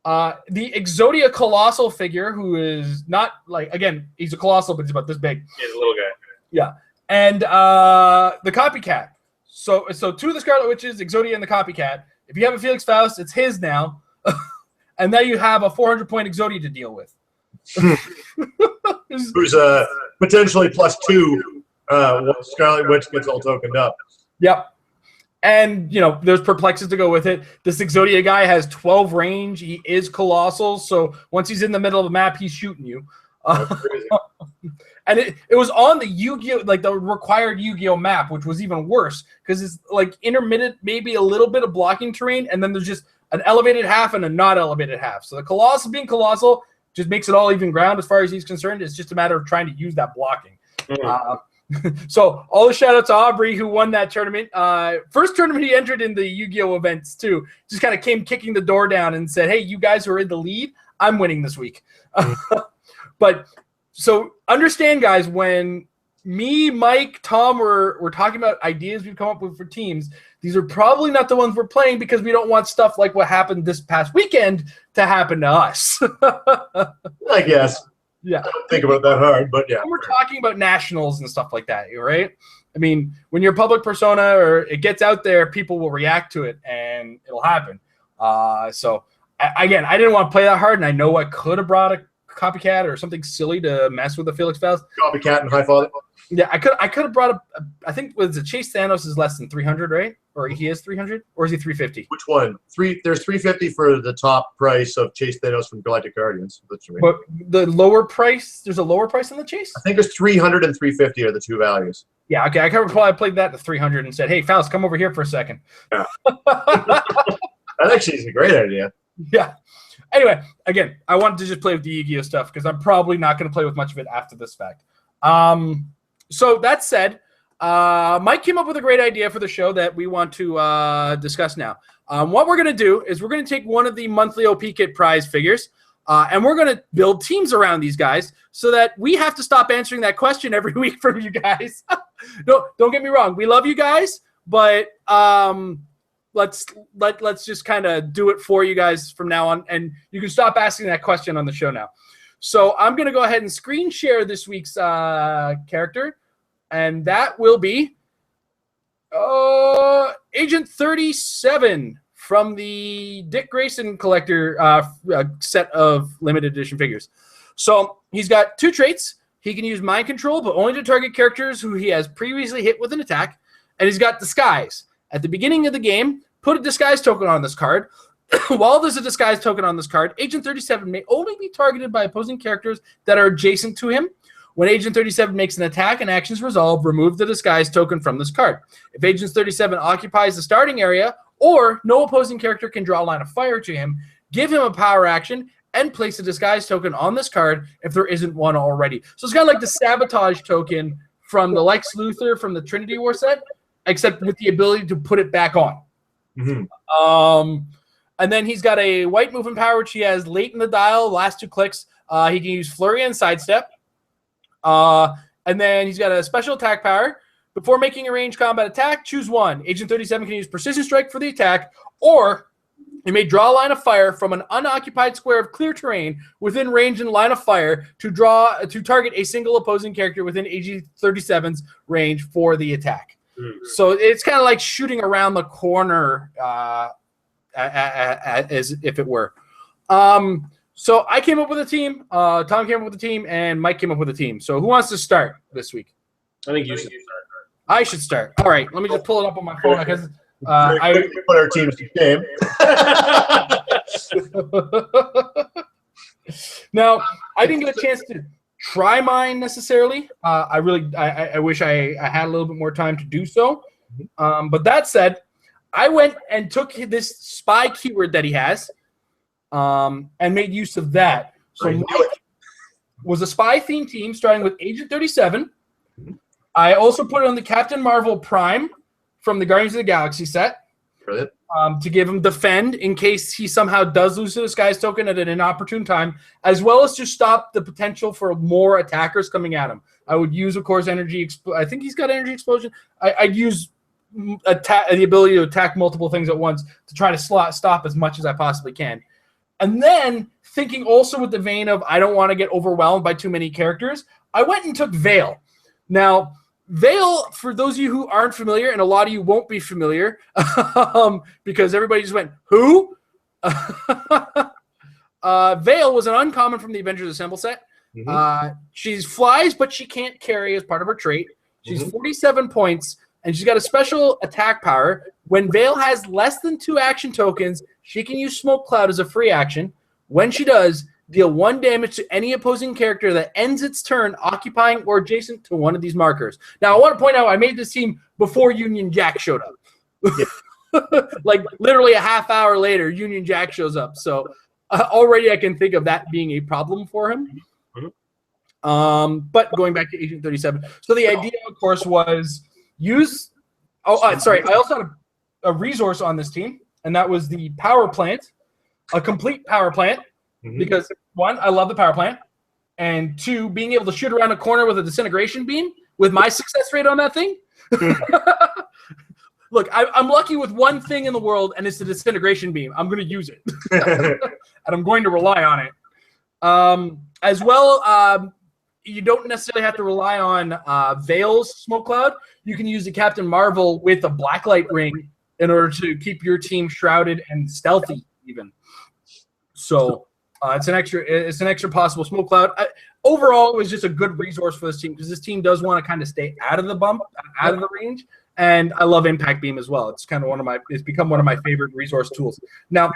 the Exodia Colossal figure, who is not like, again, he's a colossal, but he's about this big.
He's a little guy.
Yeah, and the Copycat. So 2 of the Scarlet Witches, Exodia, and the Copycat. If you have a Felix Faust, it's his now. And now you have a 400-point Exodia to deal with.
Who's potentially +2 once Scarlet Witch gets all tokened up.
Yep. And, there's perplexes to go with it. This Exodia guy has 12 range. He is colossal, so once he's in the middle of the map, he's shooting you.
That's crazy.
And it was on the Yu-Gi-Oh, like the required Yu-Gi-Oh map, which was even worse because it's like intermittent, maybe a little bit of blocking terrain, and then there's just an elevated half and a not elevated half. So the colossal being colossal just makes it all even ground as far as he's concerned. It's just a matter of trying to use that blocking. So all the shout out to Aubrey, who won that tournament. First tournament he entered in the Yu-Gi-Oh events too. Just kind of came kicking the door down and said, "Hey, you guys who are in the lead, I'm winning this week." But so understand, guys, when me, Mike, Tom were talking about ideas we've come up with for teams, these are probably not the ones we're playing because we don't want stuff like what happened this past weekend to happen to us.
I guess.
Yeah.
I don't think about that hard, but yeah.
When we're talking about nationals and stuff like that, right? I mean, when you're a public persona or it gets out there, people will react to it and it'll happen. So, again, I didn't want to play that hard, and I know I could have brought a Copycat or something silly to mess with the Felix Faust.
Copycat and Highfather.
Yeah, I could have brought I think was it Chase Thanos is less than 300, right? Or he is 300, or is he 350?
Which one? There's 350 for the top price of Chase Thanos from Galactic Guardians.
But the lower price, there's a lower price on the Chase?
I think there's 300 and 350 are the 2 values.
Yeah, okay. I could have probably played that to 300 and said, "Hey, Faust, come over here for a second."
Yeah. That actually is a great idea.
Yeah. Anyway, again, I wanted to just play with the Yu-Gi-Oh stuff because I'm probably not going to play with much of it after this fact. So that said, Mike came up with a great idea for the show that we want to discuss now. What we're going to do is we're going to take one of the monthly OP Kit prize figures, and we're going to build teams around these guys so that we have to stop answering that question every week from you guys. No, don't get me wrong. We love you guys, but let's just kind of do it for you guys from now on, and you can stop asking that question on the show now. So I'm going to go ahead and screen share this week's character, and that will be Agent 37 from the Dick Grayson collector set of limited edition figures. So he's got 2 traits. He can use mind control, but only to target characters who he has previously hit with an attack. and he's got Disguise. At the beginning of the game, put a Disguise token on this card. While there's a Disguise token on this card, Agent 37 may only be targeted by opposing characters that are adjacent to him. When Agent 37 makes an attack and actions resolve, remove the Disguise token from this card. If Agent 37 occupies the starting area or no opposing character can draw a line of fire to him, give him a power action and place a Disguise token on this card if there isn't one already. So it's kind of like the Sabotage token from the Lex Luthor from the Trinity War set, except with the ability to put it back on. And then he's got a white movement power, which he has late in the dial, last 2 clicks. He can use Flurry and Sidestep. And then he's got a special attack power. Before making a ranged combat attack, choose one. Agent 37 can use Precision Strike for the attack, or he may draw a line of fire from an unoccupied square of clear terrain within range and line of fire to target a single opposing character within Agent 37's range for the attack. So it's kind of like shooting around the corner, as if it were. So I came up with a team, Tom came up with a team, and Mike came up with a team. So who wants to start this week?
I think you should start.
I should start. All right, let me just pull it up on my phone because
I put our teams to shame.
Now, I didn't get a chance to try mine necessarily. I wish I had a little bit more time to do so. But that said, I went and took this spy keyword that he has and made use of that. So mine was a spy themed team starting with Agent 37. I also put it on the Captain Marvel Prime from the Guardians of the Galaxy set.
Brilliant.
To give him defend in case he somehow does lose the Disguise token at an inopportune time, as well as to stop the potential for more attackers coming at him. I would use, of course, energy. I think he's got energy explosion. I'd use the ability to attack multiple things at once to try to stop as much as I possibly can. And then, thinking also with the vein of I don't want to get overwhelmed by too many characters, I went and took Veil. Now, Veil, for those of you who aren't familiar, and a lot of you won't be familiar, because everybody just went, who? Veil was an uncommon from the Avengers Assemble set. She flies, but she can't carry as part of her trait. She's 47 points, and she's got a special attack power. When Veil has less than 2 action tokens, she can use Smoke Cloud as a free action. When she does, deal 1 damage to any opposing character that ends its turn occupying or adjacent to one of these markers. Now, I want to point out I made this team before Union Jack showed up. Like, literally a half hour later, Union Jack shows up. So, already I can think of that being a problem for him. But going back to Agent 37. So, the idea, of course, was use... sorry. I also had a resource on this team, and that was the Power Plant, a complete Power Plant. Because 1, I love the power plant, and 2, being able to shoot around a corner with a disintegration beam with my success rate on that thing. Look, I'm lucky with one thing in the world, and it's the disintegration beam. I'm going to use it, and I'm going to rely on it. As well, you don't necessarily have to rely on Veil's Smoke Cloud. You can use the Captain Marvel with a Blacklight ring in order to keep your team shrouded and stealthy, even. So. It's an extra possible Smoke Cloud. Overall, it was just a good resource for this team because this team does want to kind of stay out of the bump, out of the range, and I love Impact Beam as well. It's kind of it's become one of my favorite resource tools. Now,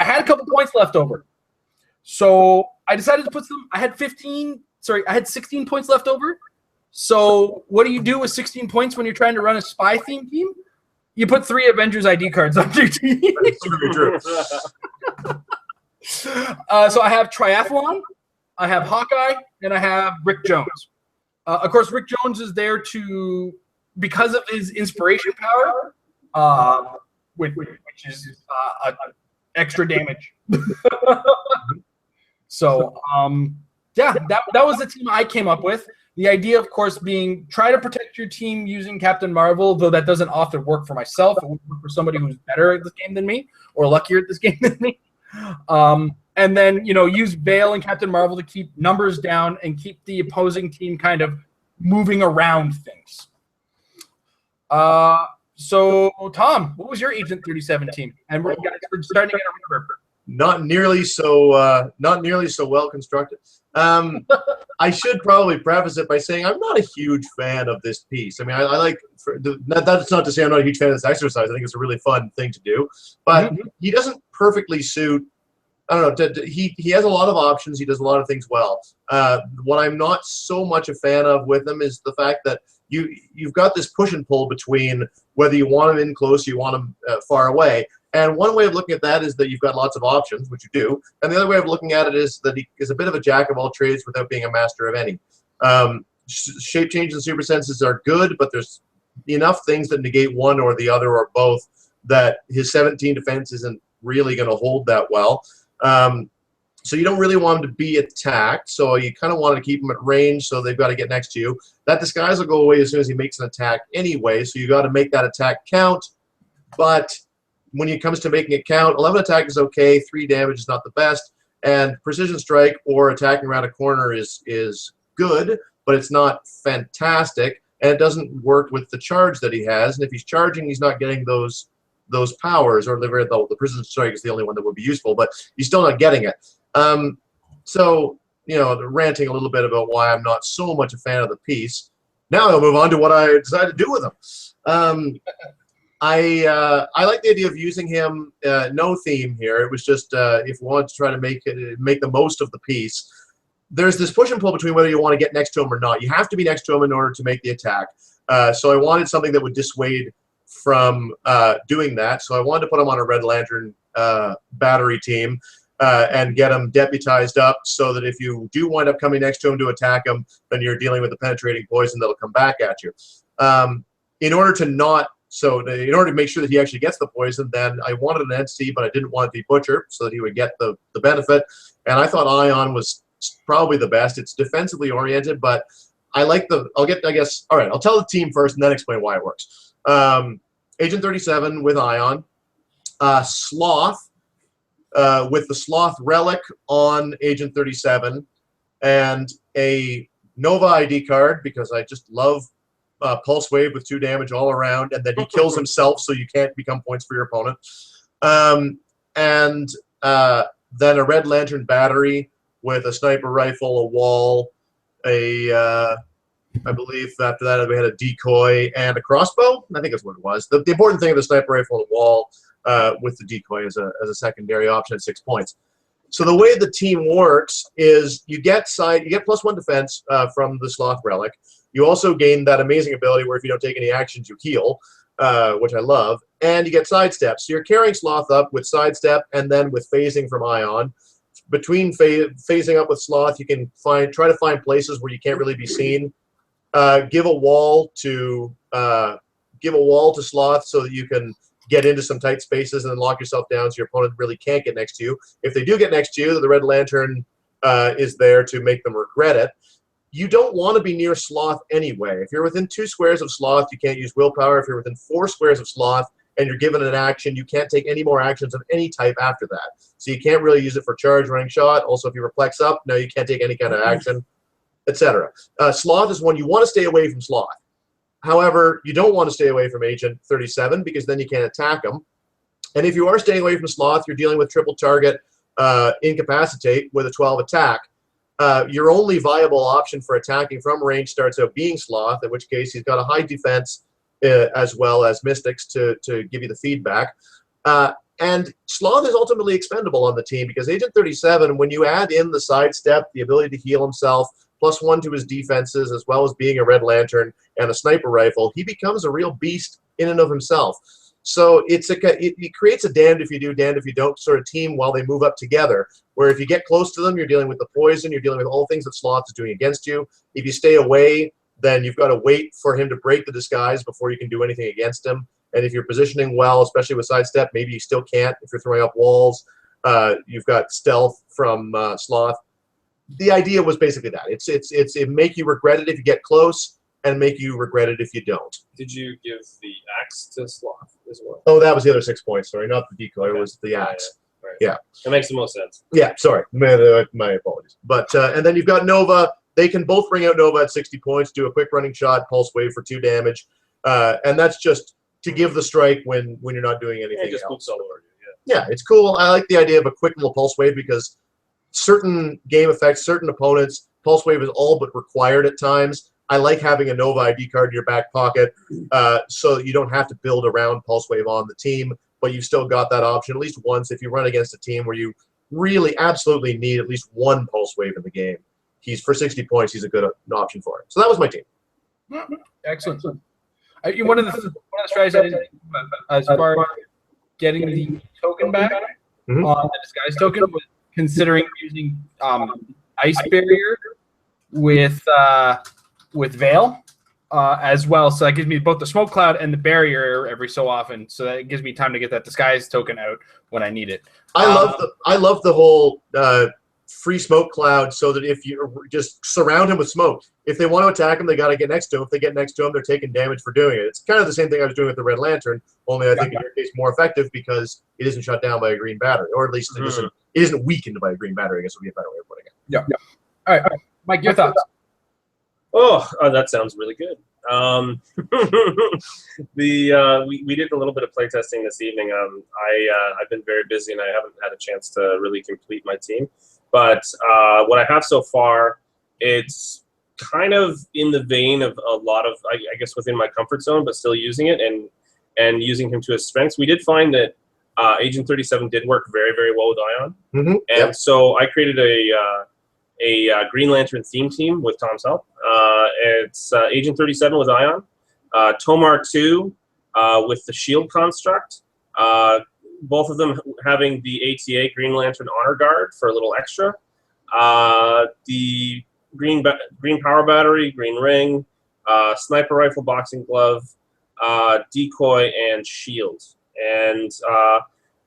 I had a couple points left over, so I decided to put some. I had 16 points left over. So, what do you do with 16 points when you're trying to run a spy theme team? You put 3 Avengers ID cards on your team.
That's true.
So I have Triathlon, I have Hawkeye, and I have Rick Jones. Of course, Rick Jones is there because of his inspiration power, which is extra damage. So, yeah, that was the team I came up with. The idea, of course, being try to protect your team using Captain Marvel, though that doesn't often work for myself. It would work for somebody who's better at this game than me or luckier at this game than me. And then, use Veil and Captain Marvel to keep numbers down and keep the opposing team kind of moving around things. So, Tom, what was your Agent 37 team? And we're starting at a reverb.
not nearly so well constructed. I should probably preface it by saying I'm not a huge fan of this piece. I mean, I like that's not to say I'm not a huge fan of this exercise. I think it's a really fun thing to do, but he doesn't perfectly suit. I don't know. He has a lot of options. He does a lot of things well. What I'm not so much a fan of with him is the fact that you've got this push and pull between whether you want him in close or you want him far away. And one way of looking at that is that you've got lots of options, which you do. And the other way of looking at it is that he is a bit of a jack of all trades without being a master of any. Shape changes and super senses are good, but there's enough things that negate one or the other or both that his 17 defense isn't really going to hold that well. So you don't really want him to be attacked. So you kind of want to keep him at range, so they've got to get next to you. That disguise will go away as soon as he makes an attack anyway, so you got to make that attack count. But when it comes to making it count, 11 attack is okay, 3 damage is not the best, and precision strike or attacking around a corner is good, but it's not fantastic, and it doesn't work with the charge that he has. And if he's charging, he's not getting those powers, or the precision strike is the only one that would be useful, but he's still not getting it. So, you know, ranting a little bit about why I'm not so much a fan of the piece. Now I'll move on to what I decided to do with him. I like the idea of using him. No theme here. It was just if we wanted to try to make the most of the piece. There's this push and pull between whether you want to get next to him or not. You have to be next to him in order to make the attack. So I wanted something that would dissuade from doing that. So I wanted to put him on a Red Lantern battery team and get him deputized up so that if you do wind up coming next to him to attack him, then you're dealing with the penetrating poison that'll come back at you. In order to make sure that he actually gets the poison, then I wanted an entity, but I didn't want it to be Butcher, so that he would get the benefit. And I thought Ion was probably the best. It's defensively oriented, but I like all right, I'll tell the team first and then explain why it works. Agent 37 with Ion. Sloth with the Sloth Relic on Agent 37. And a Nova ID card, because I just love Pulse Wave with 2 damage all around, and then he kills himself so you can't become points for your opponent. And then a Red Lantern battery with a sniper rifle, a wall, I believe after that we had a decoy and a crossbow. I think that's what it was. The important thing of the sniper rifle and a wall with the decoy as a secondary option at 6 points. So the way the team works is you get +1 defense from the Sloth Relic. You also gain that amazing ability where if you don't take any actions, you heal, which I love. And you get sidestep. So you're carrying Sloth up with sidestep and then with phasing from Ion. Between phasing up with Sloth, you can try to find places where you can't really be seen. Give a wall to Sloth so that you can get into some tight spaces and then lock yourself down so your opponent really can't get next to you. If they do get next to you, the Red Lantern is there to make them regret it. You don't want to be near Sloth anyway. If you're within 2 squares of Sloth, you can't use willpower. If you're within 4 squares of Sloth and you're given an action, you can't take any more actions of any type after that. So you can't really use it for charge, running shot. Also, if you reflex up, no, you can't take any kind of action, etc. Sloth is one you want to stay away from Sloth. However, you don't want to stay away from Agent 37 because then you can't attack him. And if you are staying away from Sloth, you're dealing with triple target incapacitate with a 12 attack. Your only viable option for attacking from range starts out being Sloth, in which case he's got a high defense as well as Mystics to give you the feedback. And Sloth is ultimately expendable on the team because Agent 37, when you add in the sidestep, the ability to heal himself, +1 to his defenses, as well as being a Red Lantern and a sniper rifle, he becomes a real beast in and of himself. So it creates a damned if you do, damned if you don't sort of team while they move up together, where if you get close to them, you're dealing with the poison, you're dealing with all things that Sloth is doing against you. If you stay away, then you've got to wait for him to break the disguise before you can do anything against him. And if you're positioning well, especially with sidestep, maybe you still can't. If you're throwing up walls, you've got stealth from Sloth. The idea was basically that. It make you regret it if you get close, and make you regret it if you don't.
Did you give the axe to Sloth as well?
Oh, that was the other 6 points. Sorry, not the decoy. Okay. It was the axe.
Yeah, right.
Yeah.
That makes the most sense.
Yeah, sorry. My apologies. But and then you've got Nova. They can both bring out Nova at 60 points, do a quick running shot, pulse wave for 2 damage. And that's just to give the strike when you're not doing anything
just
else.
all over you,
Yeah, it's cool. I like the idea of a quick little pulse wave because certain game effects, certain opponents, pulse wave is all but required at times. I like having a Nova ID card in your back pocket so that you don't have to build around pulse wave on the team, but you've still got that option at least once if you run against a team where you really absolutely need at least one pulse wave in the game. He's for 60 points, he's a good option for it. So that was my team.
Excellent. One of the strategies I did as far as getting the token back on the disguise token was considering using ice barrier with veil as well. So that gives me both the smoke cloud and the barrier every so often. So that gives me time to get that disguise token out when I need it.
I love the whole free smoke cloud, so that if you just surround him with smoke, if they want to attack him, they got to get next to him. If they get next to him, they're taking damage for doing it. It's kind of the same thing I was doing with the Red Lantern, only I think in your case more effective because it isn't shut down by a green battery, or at least it isn't weakened by a green battery, I guess would be a better way of putting it.
Yeah. All right. Mike, your thoughts?
Oh, that sounds really good. We did a little bit of playtesting this evening. I've been very busy and I haven't had a chance to really complete my team. But what I have so far, it's kind of in the vein of a lot of, I guess, within my comfort zone, but still using it and using him to his strengths. We did find that Agent 37 did work very, very well with Ion. And so I created a Green Lantern theme team with Tom's help. It's Agent 37 with Ion, Tomar 2 with the Shield construct, both of them having the ATA Green Lantern Honor Guard for a little extra, the green power battery, green ring, sniper rifle, boxing glove, decoy, and shield. And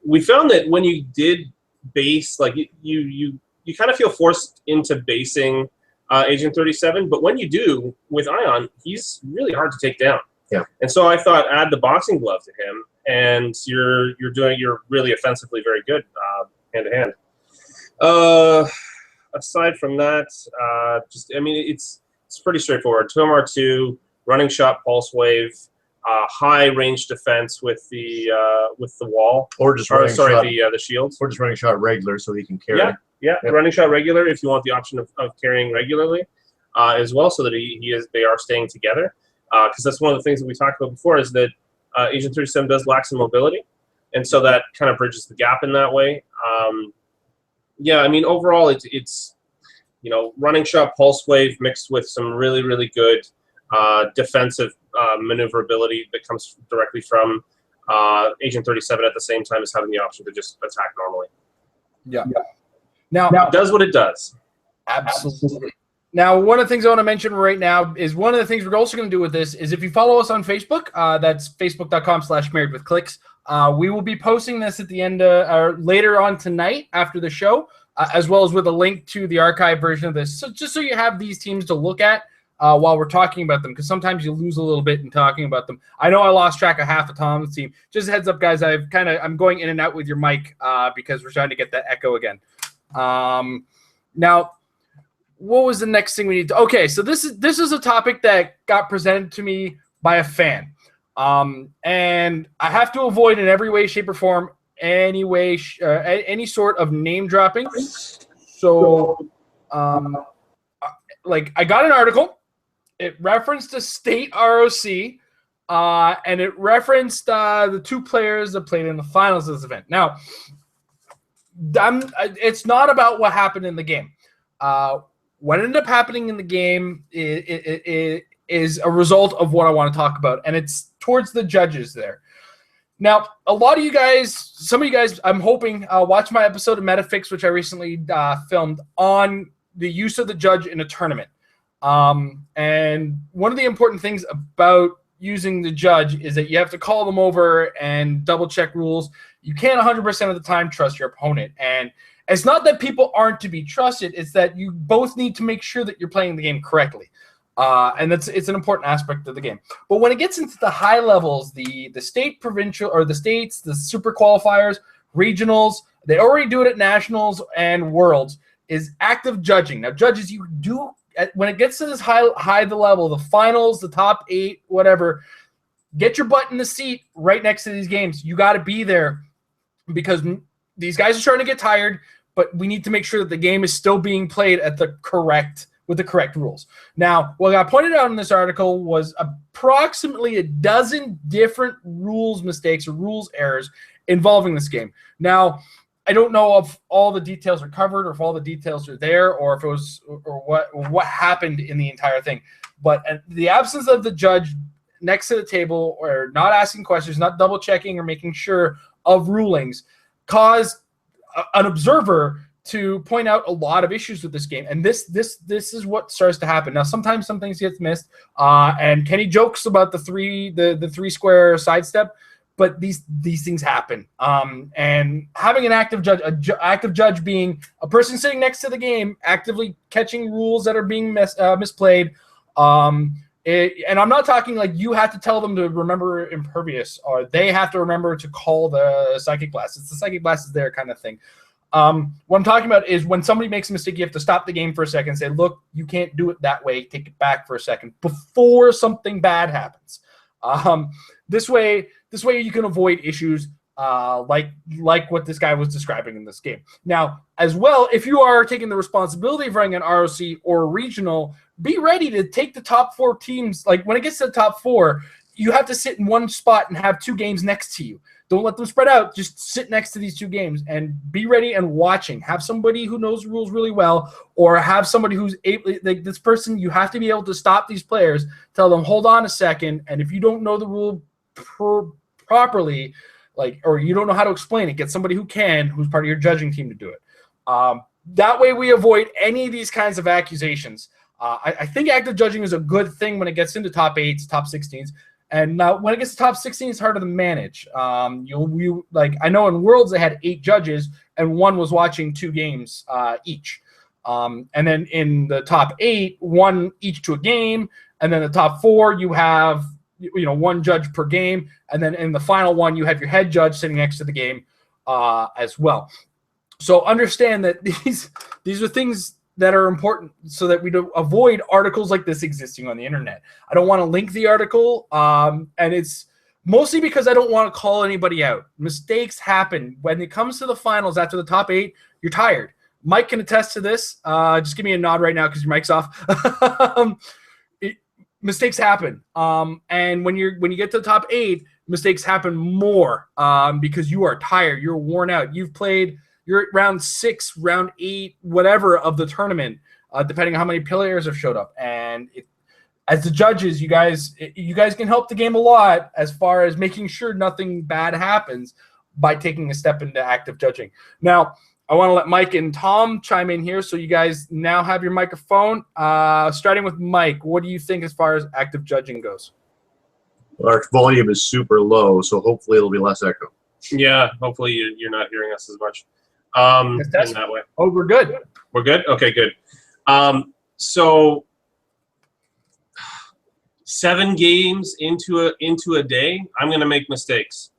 we found that when you did base, like you kind of feel forced into basing Agent 37, but when you do with Ion, he's really hard to take down.
Yeah. And
so I thought add the boxing glove to him, and you're really offensively very good hand to hand. Aside from that, it's pretty straightforward. Tomar 2, running shot, pulse wave, high range defense with the wall,
or just
the shields,
or just running shot regular so he can carry.
Yeah, running shot regular if you want the option of carrying regularly as well, so that they are staying together. Because that's one of the things that we talked about before is that Agent 37 does lack some mobility, and so that kind of bridges the gap in that way. Overall it's running shot, pulse wave mixed with some really, really good defensive maneuverability that comes directly from Agent 37 at the same time as having the option to just attack normally.
Yeah. Now
it does what it does.
Absolutely. Now, one of the things I want to mention right now is one of the things we're also going to do with this is if you follow us on Facebook, that's facebook.com/marriedwithclicks. We will be posting this at the end or later on tonight after the show, as well as with a link to the archive version of this. So just so you have these teams to look at while we're talking about them, because sometimes you lose a little bit in talking about them. I know I lost track of half of Tom's team. Just a heads up, guys. I'm going in and out with your mic because we're trying to get that echo again. Now, what was the next thing we need to? Okay, so this is a topic that got presented to me by a fan, and I have to avoid in every way, shape, or form any sort of name dropping. So, I got an article. It referenced a state ROC, and it referenced the two players that played in the finals of this event. Now, it's not about what happened in the game. What ended up happening in the game is a result of what I want to talk about, and it's towards the judges there. Now, a lot of you guys, some of you guys, I'm hoping, watch my episode of Metafix, which I recently filmed, on the use of the judge in a tournament. And one of the important things about using the judge is that you have to call them over and double-check rules. You can't 100% of the time trust your opponent. And it's not that people aren't to be trusted. It's that you both need to make sure that you're playing the game correctly. And it's an important aspect of the game. But when it gets into the high levels, the state, provincial, or the states, the super qualifiers, regionals, they already do it at nationals and worlds, is active judging. Now, judges, you do, when it gets to this high the level, the finals, the top 8, whatever, get your butt in the seat right next to these games. You got to be there because these guys are starting to get tired, but we need to make sure that the game is still being played at the correct rules. Now, what got pointed out in this article was approximately a dozen different rules mistakes or rules errors involving this game. Now, I don't know if all the details are covered or if all the details are there or if it was or what happened in the entire thing. But the absence of the judge next to the table or not asking questions, not double checking or making sure of rulings caused an observer to point out a lot of issues with this game. And this is what starts to happen. Now, sometimes some things get missed. And Kenny jokes about the three square sidestep, but these things happen. And having an active judge being a person sitting next to the game, actively catching rules that are being misplayed. And I'm not talking like you have to tell them to remember Impervious or they have to remember to call the Psychic Blast. It's the Psychic Blast is there kind of thing. What I'm talking about is when somebody makes a mistake, you have to stop the game for a second and say, look, you can't do it that way. Take it back for a second before something bad happens. This way you can avoid issues like what this guy was describing in this game. Now, as well, if you are taking the responsibility of running an ROC or a regional, be ready to take the top 4 teams. Like when it gets to the top 4, you have to sit in one spot and have 2 games next to you. Don't let them spread out. Just sit next to these 2 games and be ready and watching. Have somebody who knows rules really well, or have somebody who's able, like this person, you have to be able to stop these players, tell them, hold on a second. And if you don't know the rule properly, or you don't know how to explain it, get somebody who can, who's part of your judging team to do it. That way we avoid any of these kinds of accusations. I think active judging is a good thing when it gets into top 8s, top 16s. And now when it gets to top 16, it's harder to manage. I know in Worlds they had 8 judges and 1 was watching 2 games each. And then in the top 8, 1 each to a game. And then the top 4, you have 1 judge per game. And then in the final one, you have your head judge sitting next to the game as well. So understand that these are things that are important so that we don't avoid articles like this existing on the internet. I don't want to link the article, and it's mostly because I don't want to call anybody out. Mistakes happen. When it comes to the finals after the top 8, you're tired. Mike can attest to this. Just give me a nod right now because your mic's off. Mistakes happen. And when you get to the top 8, mistakes happen more because you are tired. You're worn out. You're at round 6, round 8, whatever of the tournament, depending on how many players have showed up. And as the judges, you guys can help the game a lot as far as making sure nothing bad happens by taking a step into active judging. Now, I want to let Mike and Tom chime in here. So you guys now have your microphone. Starting with Mike, what do you think as far as active judging goes?
Our volume is super low, so hopefully it'll be less echo.
Yeah, hopefully you're not hearing us as much. In that way.
Oh, we're good.
We're good? Okay, good. So 7 games into a day, I'm going to make mistakes.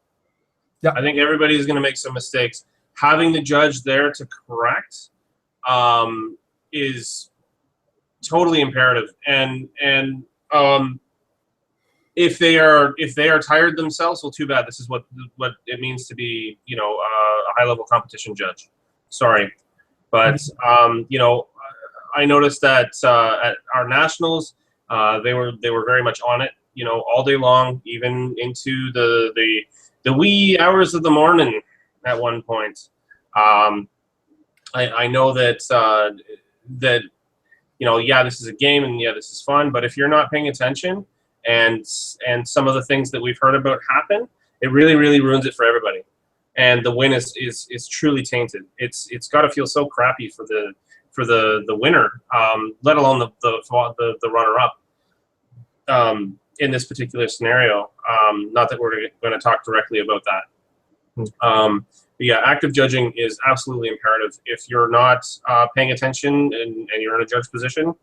Yeah.
I think everybody's going to make some mistakes. Having the judge there to correct is totally imperative. And if they are tired themselves, well, too bad. This is what it means to be, a high-level competition judge. Sorry, but I noticed that at our nationals, they were very much on it, all day long, even into the wee hours of the morning. At one point, I know that this is a game and this is fun, but if you're not paying attention, and some of the things that we've heard about happen, it really, really ruins it for everybody. And the win is truly tainted. It's got to feel so crappy for the winner, let alone the runner up. In this particular scenario, not that we're going to talk directly about that. Yeah, active judging is absolutely imperative. If you're not paying attention and you're in a judge position,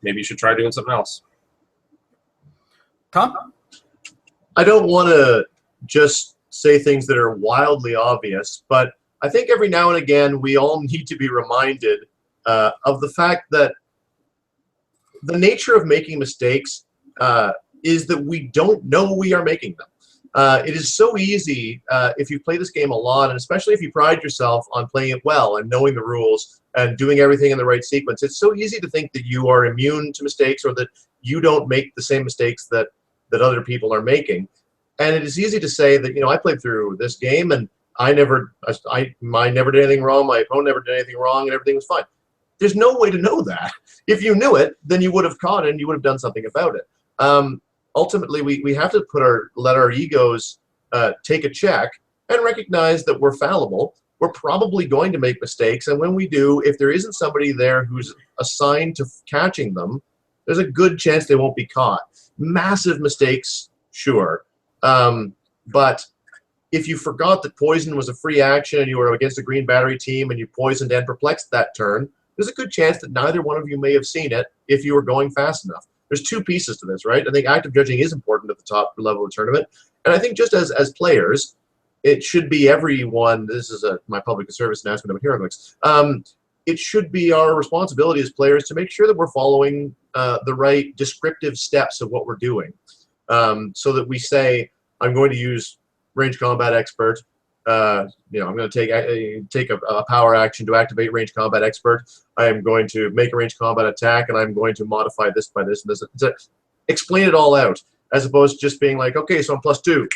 maybe you should try doing something else.
Tom?
I don't want to just say things that are wildly obvious, but I think every now and again we all need to be reminded of the fact that the nature of making mistakes is that we don't know we are making them. It is so easy if you play this game a lot, and especially if you pride yourself on playing it well and knowing the rules and doing everything in the right sequence. It's so easy to think that you are immune to mistakes or that you don't make the same mistakes that other people are making. And it is easy to say that, I played through this game and I never did anything wrong, my opponent never did anything wrong, and everything was fine. There's no way to know that. If you knew it, then you would have caught it and you would have done something about it. Ultimately, we have to let our egos take a check and recognize that we're fallible. We're probably going to make mistakes, and when we do, if there isn't somebody there who's assigned to catching them, there's a good chance they won't be caught. Massive mistakes, sure. But if you forgot that poison was a free action and you were against a green battery team and you poisoned and perplexed that turn, there's a good chance that neither one of you may have seen it if you were going fast enough. There's two pieces to this, right? I think active judging is important at the top level of the tournament. And I think just as players, it should be everyone, this is my public service announcement of Heroclix, it should be our responsibility as players to make sure that we're following the right descriptive steps of what we're doing. So that we say, I'm going to use range combat expert. I'm going to take a power action to activate range combat expert. I am going to make a range combat attack, and I'm going to modify this by this and this. Explain it all out, as opposed to just being like, okay, so I'm +2,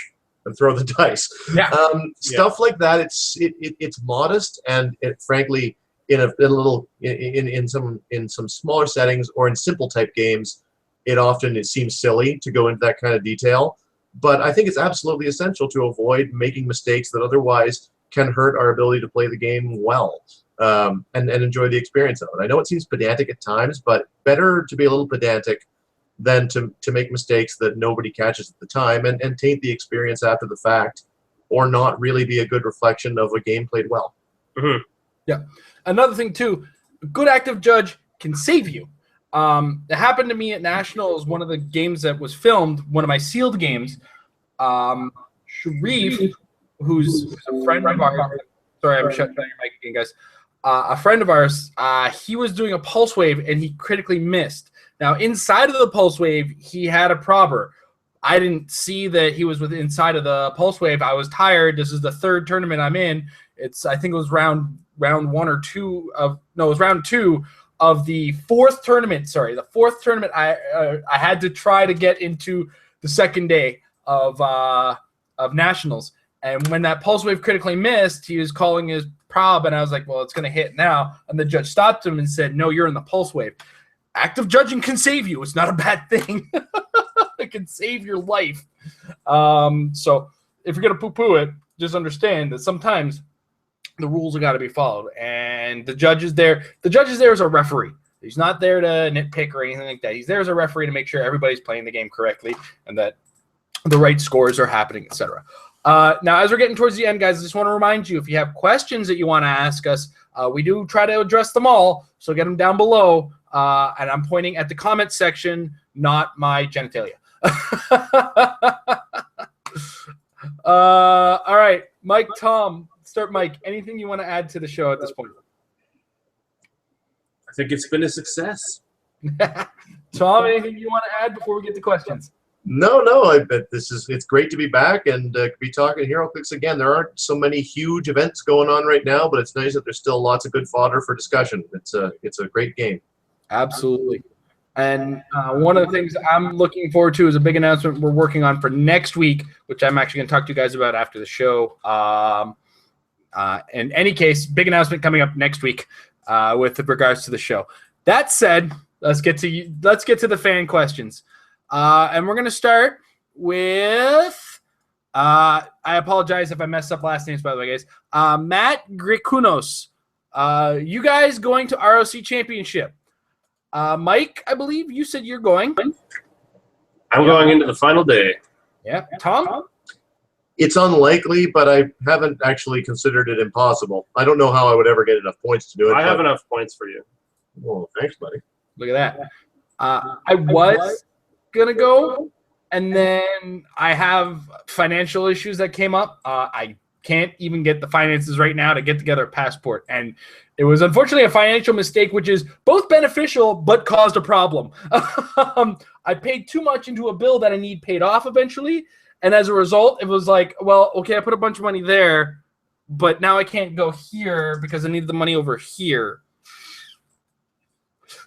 and throw the dice.
Yeah.
Stuff like that. It's modest, and frankly, in some smaller settings or in simple type games, it seems silly to go into that kind of detail. But I think it's absolutely essential to avoid making mistakes that otherwise can hurt our ability to play the game well and enjoy the experience of it. I know it seems pedantic at times, but better to be a little pedantic than to make mistakes that nobody catches at the time and taint the experience after the fact, or not really be a good reflection of a game played well.
Mm-hmm.
Yeah. Another thing, too, a good active judge can save you. It happened to me at Nationals, one of the games that was filmed, one of my sealed games. Sharif, who's a friend of ours, sorry, I'm shutting down your mic again, guys. A friend of ours, he was doing a pulse wave and he critically missed. Now, inside of the pulse wave, he had a probber. I didn't see that he was inside of the pulse wave. I was tired. This is the third tournament I'm in. I think it was round 1 or 2 of – no, it was round 2 of the fourth tournament. Sorry, the fourth tournament. I had to try to get into the second day of Nationals. And when that pulse wave critically missed, he was calling his prob, and I was like, well, it's going to hit now. And the judge stopped him and said, no, you're in the pulse wave. Active judging can save you. It's not a bad thing. It can save your life. So if you're going to poo-poo it, just understand that sometimes the rules have got to be followed. And the judge is there. The judge is there as a referee. He's not there to nitpick or anything like that. He's there as a referee to make sure everybody's playing the game correctly and that the right scores are happening, etc. Now, as we're getting towards the end, guys, I just want to remind you, if you have questions that you want to ask us, we do try to address them all, so get them down below. And I'm pointing at the comment section, not my genitalia. All right, Mike, Tom, start Mike. Anything you want to add to the show at this point?
I think it's been a success.
Tom, anything you want to add before we get to questions?
No. It's great to be back and be talking Heroclix again. There aren't so many huge events going on right now, but it's nice that there's still lots of good fodder for discussion. It's a great game.
Absolutely. And one of the things I'm looking forward to is a big announcement we're working on for next week, which I'm actually going to talk to you guys about after the show. In any case, big announcement coming up next week with regards to the show. That said, let's get to the fan questions. And we're going to start with, I apologize if I messed up last names, by the way, guys. Matt Grikunos. You guys going to ROC Championship? Mike, I believe you said you're going.
I'm going into the final day.
Yeah. Tom?
It's unlikely, but I haven't actually considered it impossible. I don't know how I would ever get enough points to do it.
I have enough points for you.
Well, thanks, buddy.
Look at that. I was going to go, and then I have financial issues that came up. I can't even get the finances right now to get together a passport. And it was unfortunately a financial mistake, which is both beneficial but caused a problem. I paid too much into a bill that I need paid off eventually. And as a result, it was like, well, okay, I put a bunch of money there, but now I can't go here because I need the money over here.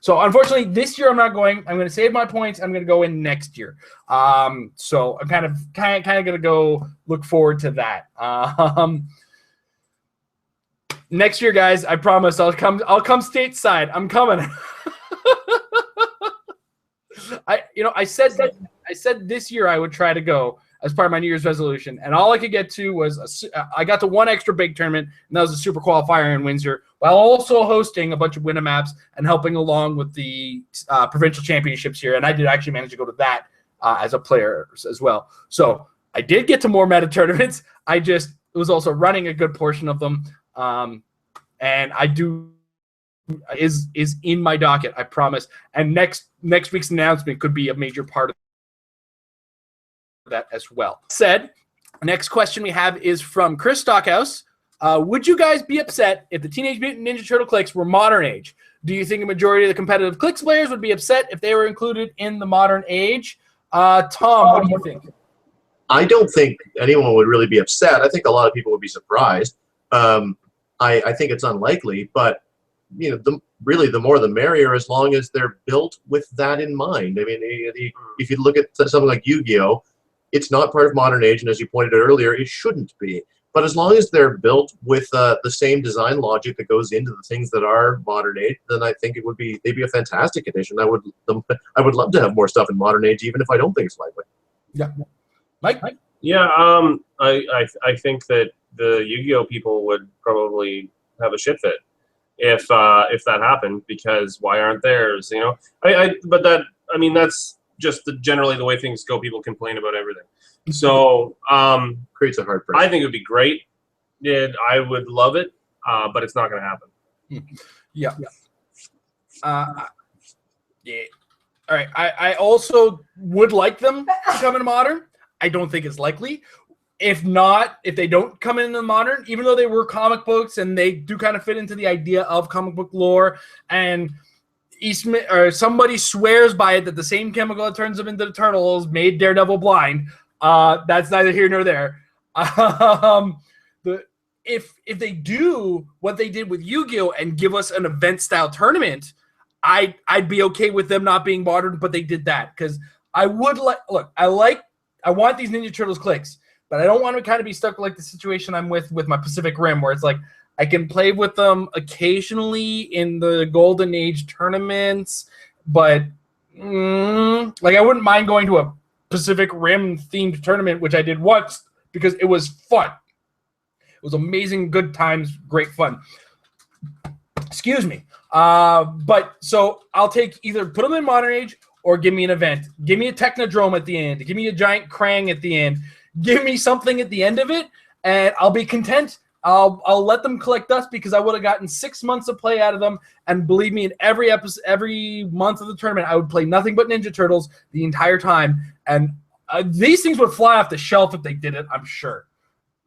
So unfortunately, this year I'm not going. I'm going to save my points. I'm going to go in next year. So I'm kind of going to go look forward to that. Next year, guys, I promise I'll come stateside. I'm coming. I said this year I would try to go as part of my New Year's resolution, and all I could get to was I got to one extra big tournament, and that was a super qualifier in Windsor, while also hosting a bunch of Winamaps and helping along with the provincial championships here. And I did actually manage to go to that as a player as well. So I did get to more meta tournaments. It was also running a good portion of them, and I do is in my docket, I promise. And next week's announcement could be a major part of that as well. Said, next question we have is from Chris Stockhouse. Would you guys be upset if the Teenage Mutant Ninja Turtle cliques were modern age? Do you think a majority of the competitive cliques players would be upset if they were included in the modern age? Tom, what do you think?
I don't think anyone would really be upset. I think a lot of people would be surprised. I think it's unlikely, but the more the merrier, as long as they're built with that in mind. I mean, if you look at something like Yu-Gi-Oh, it's not part of modern age, and as you pointed out earlier, it shouldn't be. But as long as they're built with the same design logic that goes into the things that are modern age, then I think they'd be a fantastic addition. I would love to have more stuff in modern age, even if I don't think it's likely.
Yeah, Mike.
Yeah, I think that the Yu-Gi-Oh people would probably have a shit fit if that happened, because why aren't theirs? But that's just generally the way things go. People complain about everything. So
creates a hard pressure.
I think it would be great. I would love it, but it's not going to happen.
Yeah. Yeah. All right. I also would like them to come in modern. I don't think it's likely. If they don't come into modern, even though they were comic books and they do kind of fit into the idea of comic book lore, and Eastman or somebody swears by it that the same chemical that turns them into the Turtles made Daredevil blind. That's neither here nor there. If they do what they did with Yu-Gi-Oh and give us an event style tournament, I'd be okay with them not being modern, but they did that because I would I want these Ninja Turtles cliques, but I don't want to kind of be stuck like the situation I'm with my Pacific Rim, where it's like I can play with them occasionally in the Golden Age tournaments, but I wouldn't mind going to a Pacific Rim themed tournament, which I did once because it was fun. It was amazing, good times, great fun. Excuse me. But so I'll take either put them in modern age or give me an event. Give me a Technodrome at the end. Give me a giant Krang at the end. Give me something at the end of it, and I'll be content. I'll let them collect dust because I would have gotten 6 months of play out of them. And believe me, in every episode, every month of the tournament, I would play nothing but Ninja Turtles the entire time. And these things would fly off the shelf if they did it, I'm sure.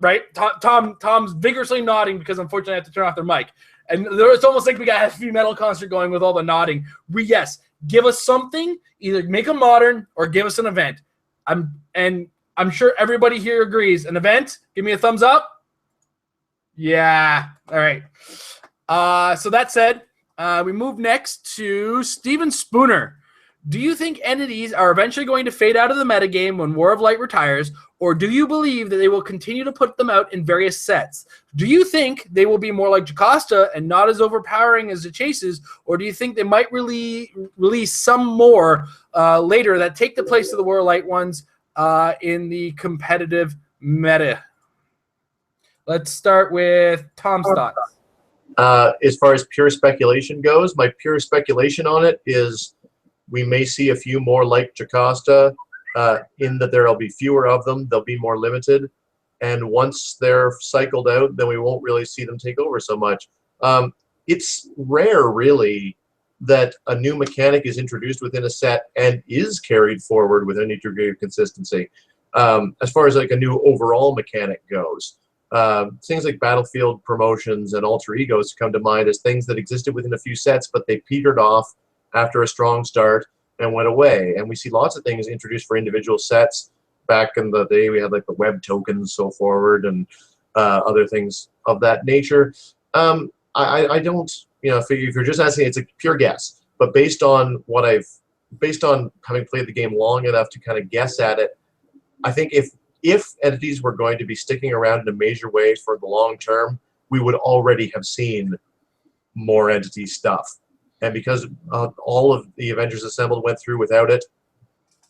Right? Tom's vigorously nodding because unfortunately I have to turn off their mic. And it's almost like we got a heavy metal concert going with all the nodding. Yes, give us something, either make them modern or give us an event. I'm sure everybody here agrees. An event, give me a thumbs up. Yeah. All right. So that said, we move next to Steven Spooner. Do you think entities are eventually going to fade out of the metagame when War of Light retires, or do you believe that they will continue to put them out in various sets? Do you think they will be more like Jocasta and not as overpowering as the Chases, or do you think they might release some more later that take the place of the War of Light ones in the competitive meta? Let's start with Tom's thoughts.
As far as pure speculation goes, my pure speculation on it is we may see a few more like Jocasta, in that there'll be fewer of them, they'll be more limited, and once they're cycled out, then we won't really see them take over so much. It's rare, really, that a new mechanic is introduced within a set and is carried forward with any degree of consistency. As far as like a new overall mechanic goes, things like Battlefield promotions and alter egos come to mind as things that existed within a few sets, but they petered off after a strong start and went away. And we see lots of things introduced for individual sets back in the day we had like the web tokens so forward and other things of that nature. I don't, if you're just asking, it's a pure guess, but based on having played the game long enough to kind of guess at it, I think if entities were going to be sticking around in a major way for the long term, we would already have seen more entity stuff. And because all of the Avengers Assembled went through without it,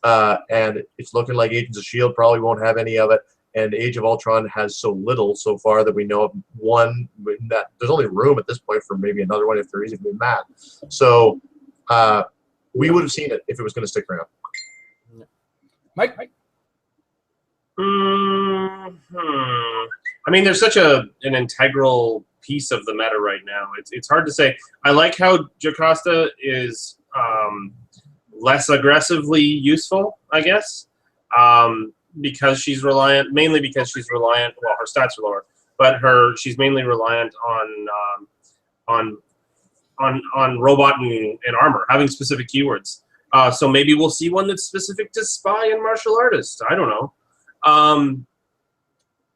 and it's looking like Agents of S.H.I.E.L.D. probably won't have any of it, and Age of Ultron has so little so far that we know of one, that there's only room at this point for maybe another one if there is even that. So we would have seen it if it was going to stick around.
Mike?
I mean, there's such an integral piece of the meta right now. It's hard to say. I like how Jocasta is less aggressively useful, I guess, because she's reliant, mainly because she's reliant. Well, her stats are lower, but she's mainly reliant on robot and armor, having specific keywords. So maybe we'll see one that's specific to spy and martial artist. I don't know.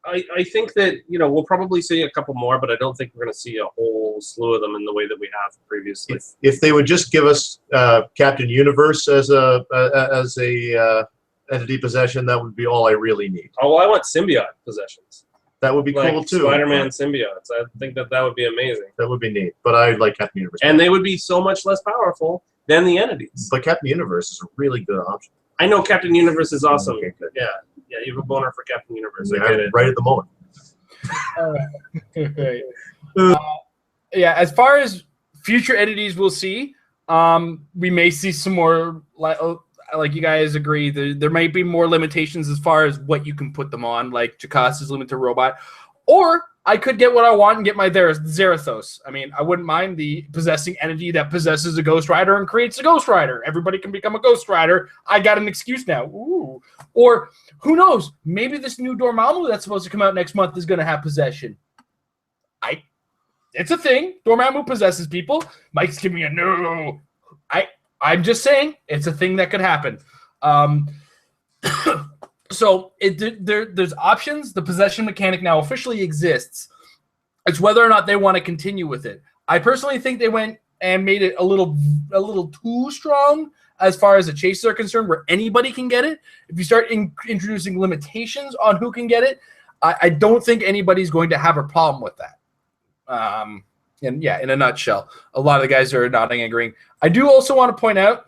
I think that, we'll probably see a couple more, but I don't think we're going to see a whole slew of them in the way that we have previously.
If they would just give us Captain Universe as a entity possession, that would be all I really need.
Oh, well, I want symbiote possessions.
That would be
like
cool too.
Spider-Man symbiotes. I think that would be amazing.
That would be neat. But I like Captain Universe.
And they would be so much less powerful than the entities.
But Captain Universe is a really good option.
I know Captain Universe is awesome.
Okay, good.
Yeah, you have a boner for Captain Universe.
Yeah,
I get it.
right at the moment.
Yeah, as far as future entities we'll see, we may see some more, like you guys agree, there might be more limitations as far as what you can put them on, like Jocasta's limited to robot. Or I could get what I want and get my Zarathos. I mean, I wouldn't mind the possessing entity that possesses a Ghost Rider and creates a Ghost Rider. Everybody can become a Ghost Rider. I got an excuse now. Ooh. Or who knows? Maybe this new Dormammu that's supposed to come out next month is going to have possession. It's a thing. Dormammu possesses people. Mike's giving me a no. I'm just saying it's a thing that could happen. So there's options. The possession mechanic now officially exists. It's whether or not they want to continue with it. I personally think they went and made it a little too strong as far as the chases are concerned, where anybody can get it. If you start introducing limitations on who can get it, I don't think anybody's going to have a problem with that. And yeah, in a nutshell, a lot of the guys are nodding and agreeing. I do also want to point out,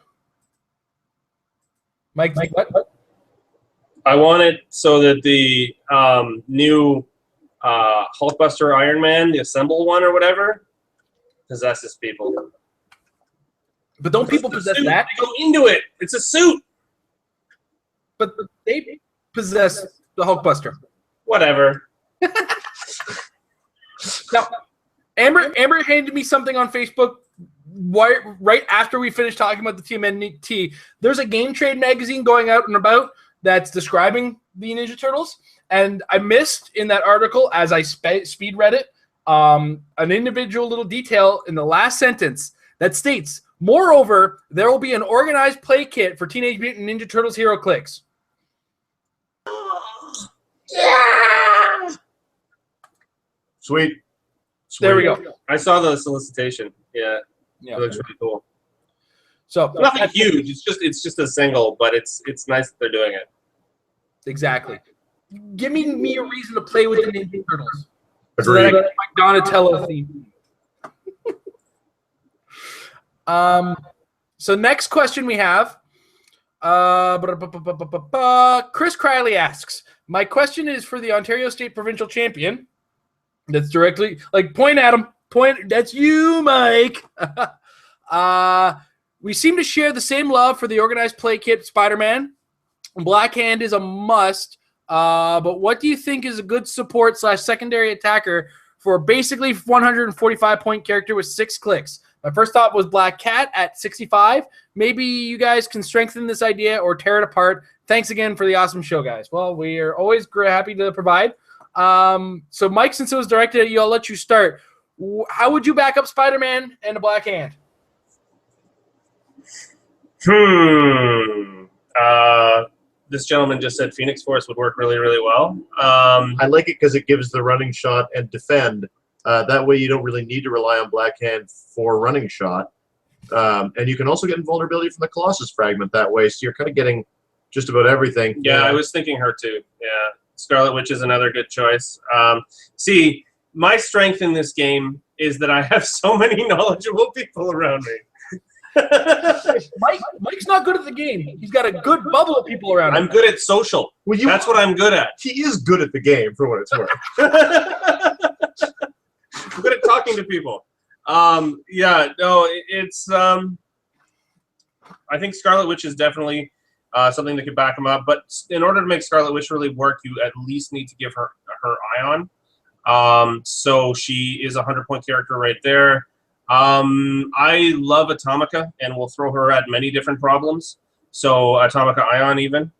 Mike, what?
I want it so that the new Hulkbuster Iron Man, the Assemble one or whatever, possesses people.
But don't people possess that?
They go into it. It's a suit.
But they possess the Hulkbuster.
Whatever.
Now, Amber handed me something on Facebook right after we finished talking about the TMNT. There's a Game Trade magazine going out and about that's describing the Ninja Turtles, and I missed in that article, as I speed read it, an individual little detail in the last sentence that states, moreover, there will be an organized play kit for Teenage Mutant Ninja Turtles Heroclix.
Yeah! Sweet.
There we go.
I saw the solicitation. Yeah. It looks really cool.
So
nothing huge. It's just a single, but it's nice that they're doing it.
Exactly. Give me a reason to play with the Ninja Turtles.
Agreed.
So that I get my Donatello theme. So next question we have. Chris Criley asks, my question is for the Ontario State Provincial Champion. That's directly, point at him. Point, that's you, Mike. We seem to share the same love for the organized play kit Spider-Man. Black Hand is a must, but what do you think is a good support / secondary attacker for basically 145-point character with 6 clicks? My first thought was Black Cat at 65. Maybe you guys can strengthen this idea or tear it apart. Thanks again for the awesome show, guys. Well, we are always happy to provide. So, Mike, since it was directed at you, I'll let you start. How would you back up Spider-Man and a Black Hand?
this gentleman just said Phoenix Force would work really, really well.
I like it because it gives the running shot and defend. That way you don't really need to rely on Black Hand for running shot. And you can also get invulnerability from the Colossus Fragment that way, so you're kind of getting just about everything.
Yeah, I was thinking her too. Yeah, Scarlet Witch is another good choice. See, my strength in this game is that I have so many knowledgeable people around me.
Mike's not good at the game. He's got a good bubble of people around him.
I'm good at social.
Well,
That's what I'm good at.
He is good at the game, for what it's worth.
I'm good at talking to people. Yeah, no, it's. I think Scarlet Witch is definitely something that could back him up. But in order to make Scarlet Witch really work, you at least need to give her Ion. So she is a 100-point character right there. I love Atomica, and we'll throw her at many different problems. So Atomica Ion even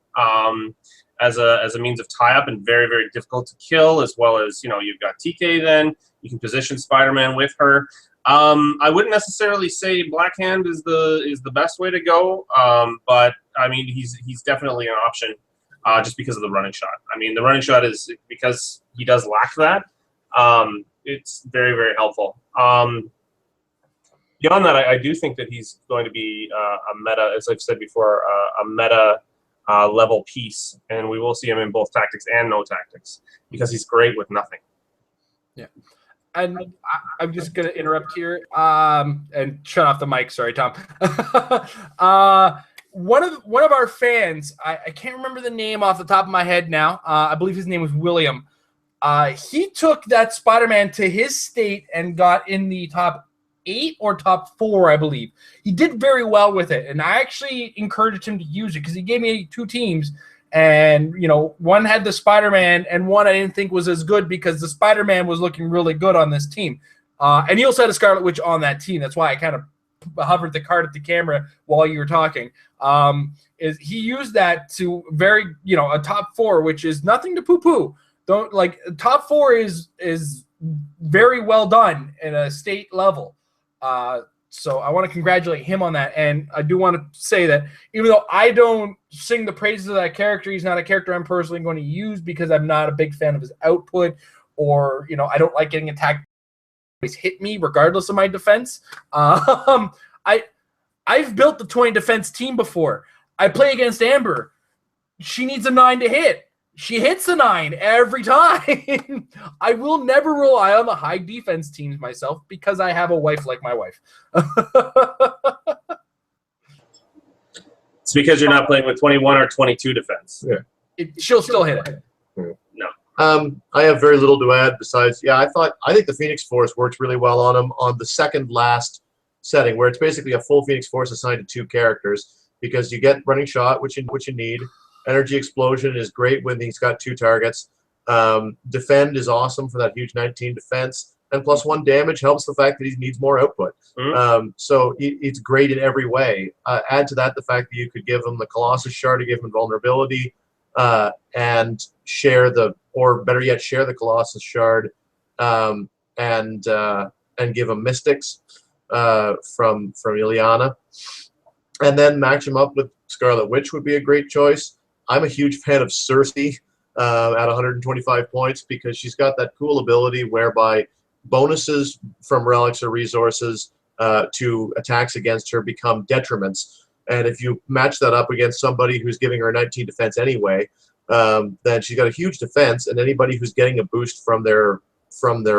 as a means of tie-up and very, very difficult to kill, as well as, you've got TK then. You can position Spider-Man with her. I wouldn't necessarily say Black Hand is the best way to go, but I mean he's definitely an option just because of the running shot. I mean the running shot is because he does lack that. It's very, very helpful. Beyond that, I do think that he's going to be a meta, as I've said before, a meta level piece, and we will see him in both tactics and no tactics because he's great with nothing.
Yeah. And I'm just going to interrupt here and shut off the mic. Sorry, Tom. One of our fans, I can't remember the name off the top of my head now. I believe his name was William. He took that Spider-Man to his state and got in the top 8 or top 4, I believe. He did very well with it, and I actually encouraged him to use it because he gave me 2 teams. And, one had the Spider-Man, and one I didn't think was as good because the Spider-Man was looking really good on this team. And he also had a Scarlet Witch on that team. That's why I kind of hovered the card at the camera while you were talking. Is he used that to a top 4, which is nothing to poo-poo. Top 4 is very well done in a state level. So I want to congratulate him on that. And I do want to say that even though I don't sing the praises of that character, he's not a character I'm personally going to use because I'm not a big fan of his output, or, I don't like getting attacked. Always hit me regardless of my defense. I've built the 20 defense team before. I play against Amber. She needs a 9 to hit. She hits a 9 every time. I will never rely on the high defense teams myself because I have a wife like my wife.
It's because you're not playing with 21 or 22 defense.
Yeah.
She'll still hit it.
No.
I have very little to add besides, I think the Phoenix Force works really well on him on the second last setting, where it's basically a full Phoenix Force assigned to 2 characters, because you get running shot, which you need. Energy Explosion is great when he's got 2 targets. Defend is awesome for that huge 19 defense. And +1 damage helps the fact that he needs more output.
Mm-hmm.
So it's great in every way. Add to that the fact that you could give him the Colossus Shard to give him vulnerability, and share or better yet, share the Colossus Shard, and give him Mystics from Ileana. And then match him up with Scarlet Witch would be a great choice. I'm a huge fan of Cersei at 125 points because she's got that cool ability whereby bonuses from relics or resources to attacks against her become detriments. And if you match that up against somebody who's giving her a 19 defense anyway, then she's got a huge defense, and anybody who's getting a boost from their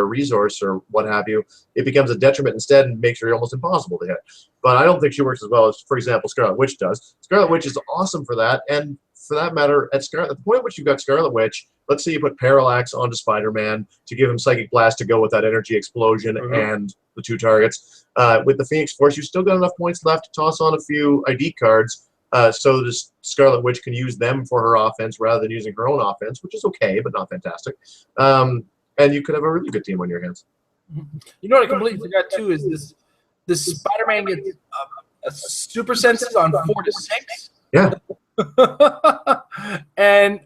resource or what have you, it becomes a detriment instead and makes her almost impossible to hit. But I don't think she works as well as, for example, Scarlet Witch does. Scarlet Witch is awesome for that, and for that matter, at the point at which you've got Scarlet Witch, let's say you put Parallax onto Spider-Man to give him Psychic Blast to go with that Energy Explosion and the 2 targets. With the Phoenix Force, you've still got enough points left to toss on a few ID cards so this Scarlet Witch can use them for her offense rather than using her own offense, which is okay, but not fantastic. And you could have a really good team on your hands.
You know what I completely forgot too is this Spider-Man gets a super senses on 4 to 6.
Yeah.
And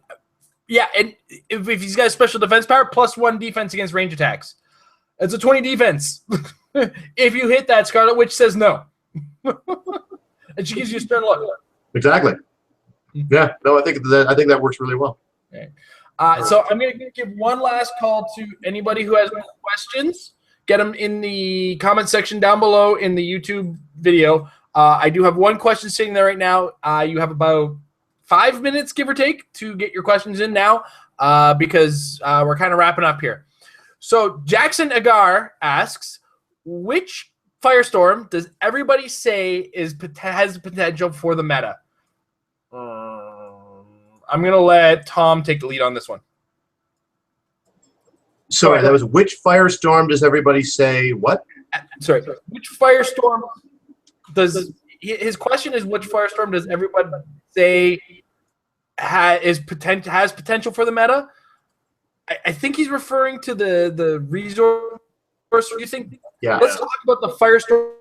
if he's got a special defense power, +1 defense against range attacks. It's a 20 defense. If you hit that, Scarlet Witch says no. And she gives you a stern look.
Exactly. Yeah, no, I think that works really well.
Okay. So I'm going to give one last call to anybody who has questions. Get them in the comment section down below in the YouTube video. I do have one question sitting there right now. You have about 5 minutes, give or take, to get your questions in now because we're kind of wrapping up here. So Jackson Agar asks, which Firestorm does everybody say has potential for the meta? I'm going to let Tom take the lead on this one.
Sorry, that was which Firestorm does everybody say what?
Sorry, which Firestorm does his question is which Firestorm does everybody say has potential for the meta? I think he's referring to the resource. You think?
Yeah.
Let's talk about the Firestorm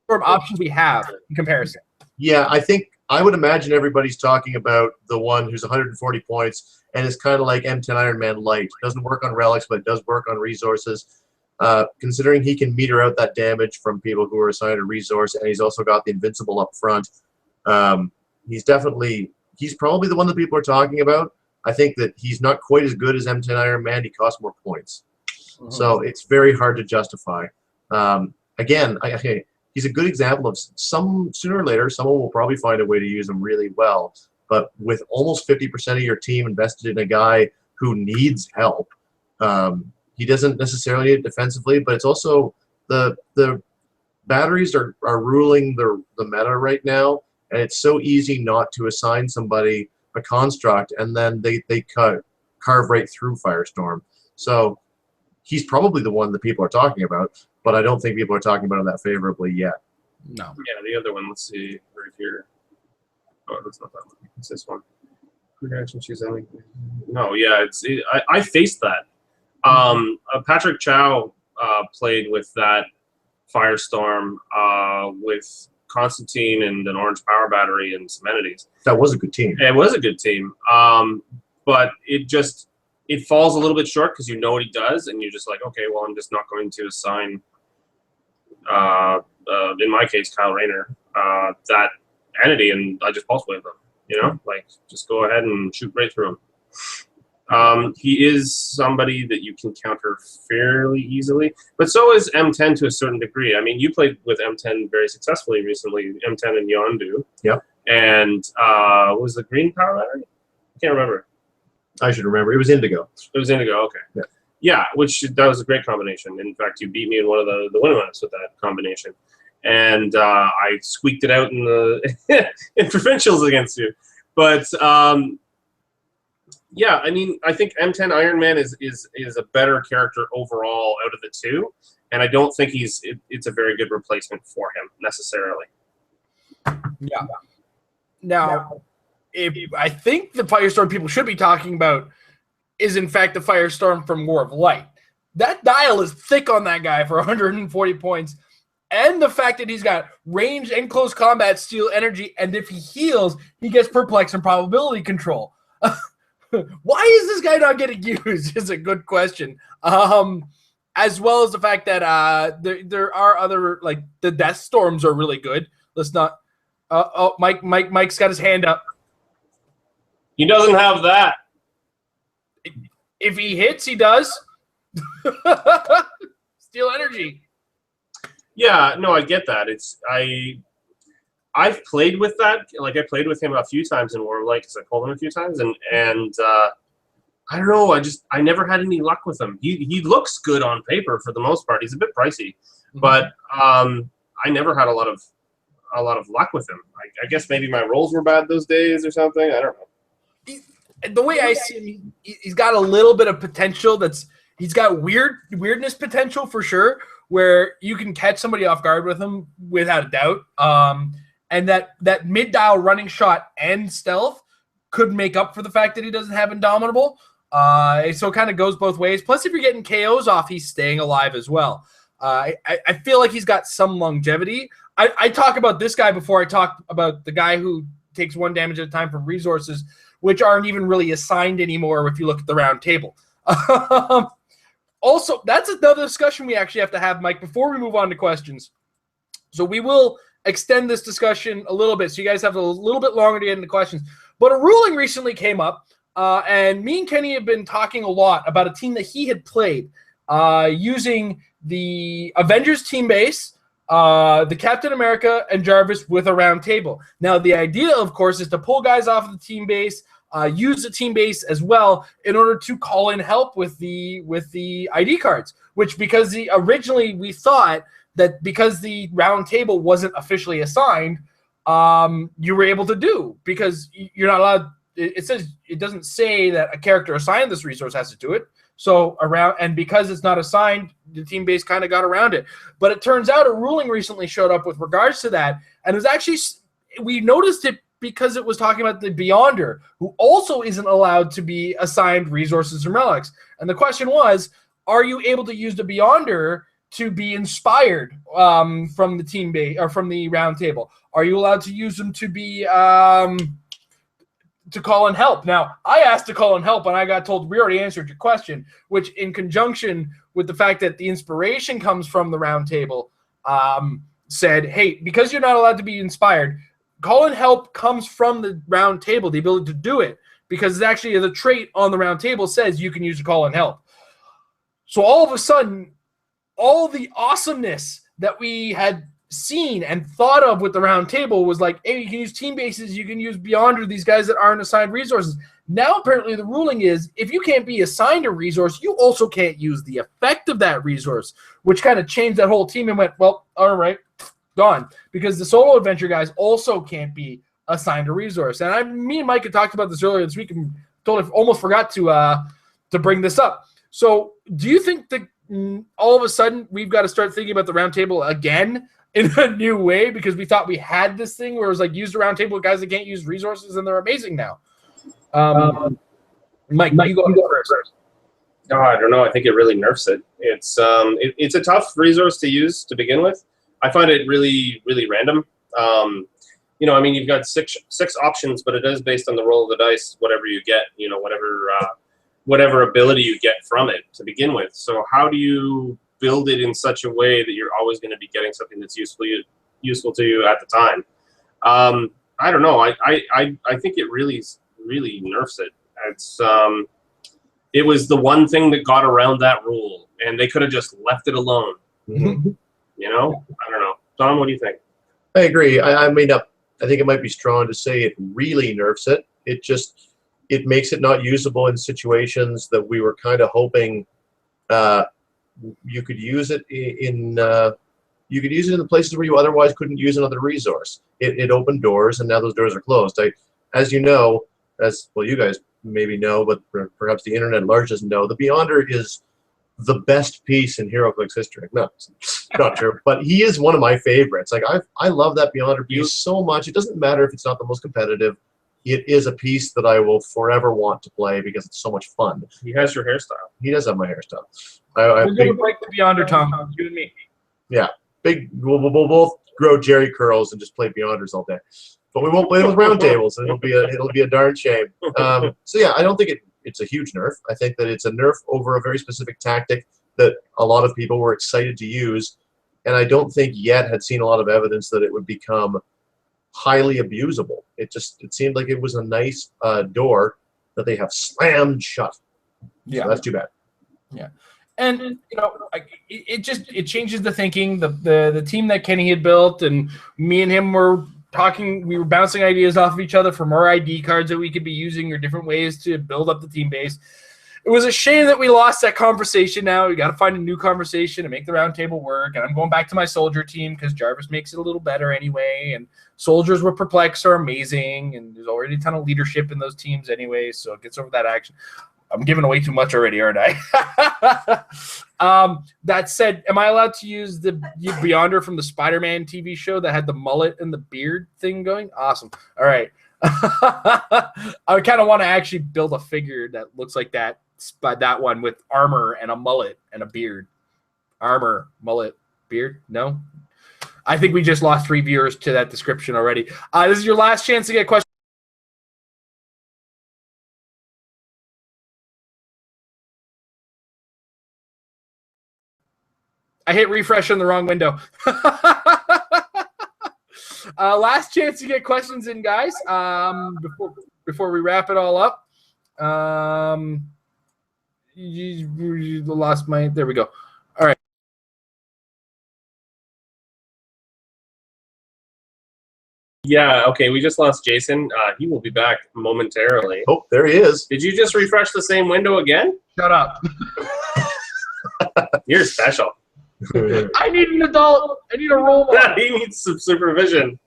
options we have in comparison.
Yeah, I think I would imagine everybody's talking about the one who's 140 points and is kind of like M10 Iron Man Light. Doesn't work on relics, but it does work on resources. Considering he can meter out that damage from people who are assigned a resource, and he's also got the invincible up front. He's probably the one that people are talking about. I think that he's not quite as good as M10 Iron Man. He costs more points. So it's very hard to justify. Again, he's a good example of sooner or later, someone will probably find a way to use him really well. But with almost 50% of your team invested in a guy who needs help, he doesn't necessarily need it defensively, but it's also the batteries are ruling the meta right now, and it's so easy not to assign somebody a construct, and then they carve right through Firestorm. So he's probably the one that people are talking about, but I don't think people are talking about him that favorably yet.
No.
Yeah, the other one, let's see, right here. Oh, that's not that one. It's this one. Reaction choose any. No, yeah, I faced that. Patrick Chow played with that Firestorm with Constantine and an Orange Power Battery and some entities.
That was a good team.
It was a good team, but it falls a little bit short because you know what he does, and you're just like, okay, well, I'm just not going to assign, in my case, Kyle Rayner, that entity, and I just pulse wave them. You know, like just go ahead and shoot right through him. He is somebody that you can counter fairly easily, but so is M10 to a certain degree. I mean, you played with M10 very successfully recently, M10 and Yondu.
Yep.
And was the green power battery? I can't remember.
I should remember. It was Indigo.
It was Indigo, okay.
Yeah.
Yeah, that was a great combination. In fact, you beat me in one of the winning rounds with that combination. And I squeaked it out in the in provincials against you. But yeah, I mean, I think M10 Iron Man is a better character overall out of the two, and I don't think it's a very good replacement for him necessarily.
Yeah. Now, I think the Firestorm people should be talking about is in fact the Firestorm from War of Light. That dial is thick on that guy for 140 points. And the fact that he's got range and close combat, steal energy, and if he heals, he gets perplex and probability control. Why is this guy not getting used is a good question. As well as the fact that there are other, like, the Death Storms are really good. Let's not Mike's got his hand up.
He doesn't have that.
If he hits, he does. Steal energy.
Yeah, no, I get that. I've played with that. Like, I played with him a few times in War of Light because I pulled him a few times, and I don't know. I never had any luck with him. He looks good on paper for the most part. He's a bit pricey, but I never had a lot of luck with him. I guess maybe my rolls were bad those days or something. I don't know.
The way I see him, he's got a little bit of potential. He's got weirdness potential for sure, where you can catch somebody off guard with him without a doubt. And that mid-dial running shot and stealth could make up for the fact that he doesn't have Indomitable. So it kind of goes both ways. Plus, if you're getting KOs off, he's staying alive as well. I feel like he's got some longevity. I talk about this guy before I talk about the guy who takes 1 damage at a time from resources, which aren't even really assigned anymore if you look at the round table. Also, that's another discussion we actually have to have, Mike, before we move on to questions. So we will extend this discussion a little bit, so you guys have a little bit longer to get into questions. But a ruling recently came up, and me and Kenny have been talking a lot about a team that he had played using the Avengers team base, the Captain America, and Jarvis with a round table. Now, the idea, of course, is to pull guys off of the team base, use the team base as well in order to call in help with the ID cards, which because originally we thought that because the round table wasn't officially assigned, you were able to do, because you're not allowed. It doesn't say that a character assigned this resource has to do it. So because it's not assigned, the team base kind of got around it. But it turns out a ruling recently showed up with regards to that, and it was actually, we noticed it because it was talking about the Beyonder, who also isn't allowed to be assigned resources from relics. And the question was, are you able to use the Beyonder to be inspired from the team base or from the round table? Are you allowed to use them to be to call in help? Now, I asked to call in help, and I got told we already answered your question, which in conjunction with the fact that the inspiration comes from the round table, said, hey, because you're not allowed to be inspired, call in help comes from the round table, the ability to do it, because it's actually the trait on the round table says you can use a call in help. So all of a sudden, all the awesomeness that we had seen and thought of with the round table was like, hey, you can use team bases, you can use Beyonder, these guys that aren't assigned resources. Now, apparently, the ruling is if you can't be assigned a resource, you also can't use the effect of that resource, which kind of changed that whole team and went, well, all right, gone. Because the solo adventure guys also can't be assigned a resource. And me and Mike had talked about this earlier this week and almost forgot to bring this up. So do you think that all of a sudden we've got to start thinking about the round table again in a new way, because we thought we had this thing where it was like use the round table with guys that can't use resources and they're amazing now? Mike, you go first.
Oh, I don't know. I think it really nerfs it. It's a tough resource to use to begin with. I find it really, really random. I mean, you've got six options, but it is based on the roll of the dice, whatever you get, whatever ability you get from it to begin with. So how do you build it in such a way that you're always going to be getting something that's useful to you at the time? I don't know. I think it really nerfs it. It was the one thing that got around that rule, and they could have just left it alone.
Mhm.
I don't know. Tom, what do you think?
I agree. I think it might be strong to say it really nerfs it. It makes it not usable in situations that we were kind of hoping you could use it in. You could use it in the places where you otherwise couldn't use another resource. It opened doors, and now those doors are closed. As you know, as well, you guys maybe know, but perhaps the internet at large doesn't know, the Beyonder is the best piece in Heroclix history. No, it's not true, but he is one of my favorites. Like I love that Beyonder piece so much. It doesn't matter if it's not the most competitive. It is a piece that I will forever want to play because it's so much fun.
He has your hairstyle.
He does have my hairstyle.
We're going to break the Beyonder, Tom. You and me.
Yeah, we'll both grow Jerry curls and just play Beyonders all day. But we won't play with round tables, and it'll be a darn shame. So yeah, I don't think it's a huge nerf. I think that it's a nerf over a very specific tactic that a lot of people were excited to use, and I don't think yet had seen a lot of evidence that it would become highly abusable. It seemed like it was a nice door that they have slammed shut.
Yeah,
so that's too bad.
Yeah, and it changes the thinking. The team that Kenny had built, and me and him were talking. We were bouncing ideas off of each other for more ID cards that we could be using or different ways to build up the team base. It was a shame that we lost that conversation. Now we got to find a new conversation to make the round table work. And I'm going back to my soldier team because Jarvis makes it a little better anyway. And soldiers with Perplex are amazing. And there's already a ton of leadership in those teams anyway. So it gets over that action. I'm giving away too much already, aren't I? That said, am I allowed to use the Beyonder from the Spider-Man TV show that had the mullet and the beard thing going? Awesome. All right. I kind of want to actually build a figure that looks like that one with armor and a mullet and a beard. Armor, mullet, beard? No? I think we just lost 3 viewers to that description already. This is your last chance to get a question. I hit refresh on the wrong window. Last chance to get questions in, guys. before we wrap it all up. You lost my. There we go. All right.
Yeah, okay, we just lost Jason. He will be back momentarily.
Oh, there he is.
Did you just refresh the same window again?
Shut up.
You're special.
I need an adult. I need a role model.
He needs some supervision.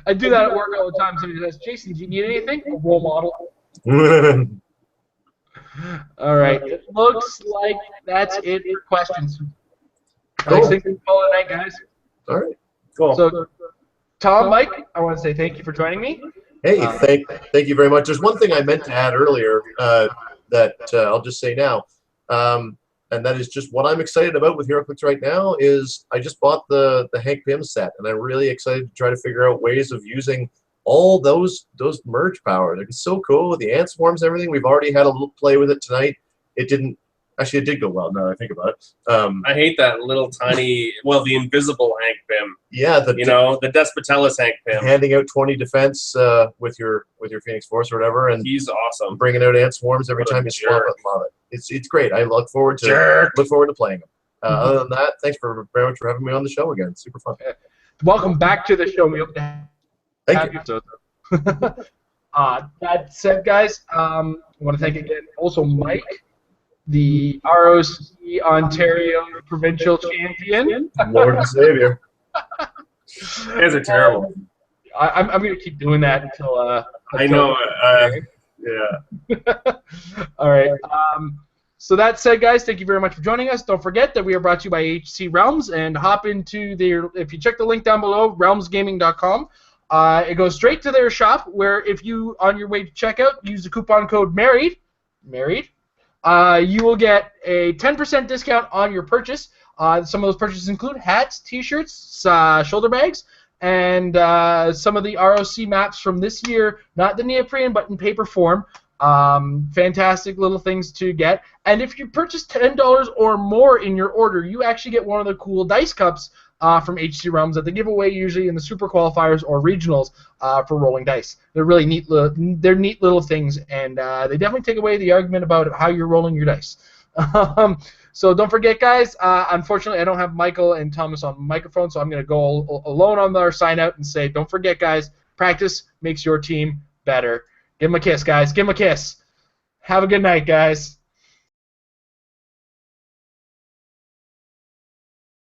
I do that at work all the time. Somebody says, Jason, do you need anything? A role model. All right. It looks like that's it for questions.
Cool.
I think we call it a night, guys.
All right.
Cool.
So, Tom, Mike, I want to say thank you for joining me.
Hey, thank you very much. There's one thing I meant to add earlier that I'll just say now, and that is just what I'm excited about with Heroclix right now is I just bought the Hank Pym set, and I'm really excited to try to figure out ways of using all those merge powers. It's so cool with the ant swarms and everything. We've already had a little play with it tonight. It did go well now that I think about it.
I hate that little tiny, well, the invisible Hank Pym.
Yeah,
the Despotellus Hank Pym.
Handing out 20 defense with your Phoenix Force or whatever, and
he's awesome.
Bringing out ant swarms every time you swap it. Love it. It's great. I look forward to playing them. Other than that, thanks very much for having me on the show again. Super fun.
Welcome back to the show. We hope to have
Thank you.
That said, guys, I want to thank again also Mike, the ROC Ontario provincial champion.
Lord and Savior.
You guys are terrible.
I'm going to keep doing that until
I know. Yeah.
All right. So that said, guys, thank you very much for joining us. Don't forget that we are brought to you by HC Realms, and hop into if you check the link down below, realmsgaming.com. It goes straight to their shop, where if you, on your way to checkout, use the coupon code MARRIED, you will get a 10% discount on your purchase. Some of those purchases include hats, t-shirts, shoulder bags, and some of the ROC maps from this year, not the neoprene, but in paper form. Fantastic little things to get. And if you purchase $10 or more in your order, you actually get one of the cool dice cups from HC Realms that they give away usually in the super qualifiers or regionals for rolling dice. They're really neat. They're neat little things, and they definitely take away the argument about how you're rolling your dice. So don't forget, guys. Unfortunately, I don't have Michael and Thomas on microphone, so I'm going to go alone on our sign out and say, don't forget, guys. Practice makes your team better. Give them a kiss, guys. Give them a kiss. Have a good night, guys.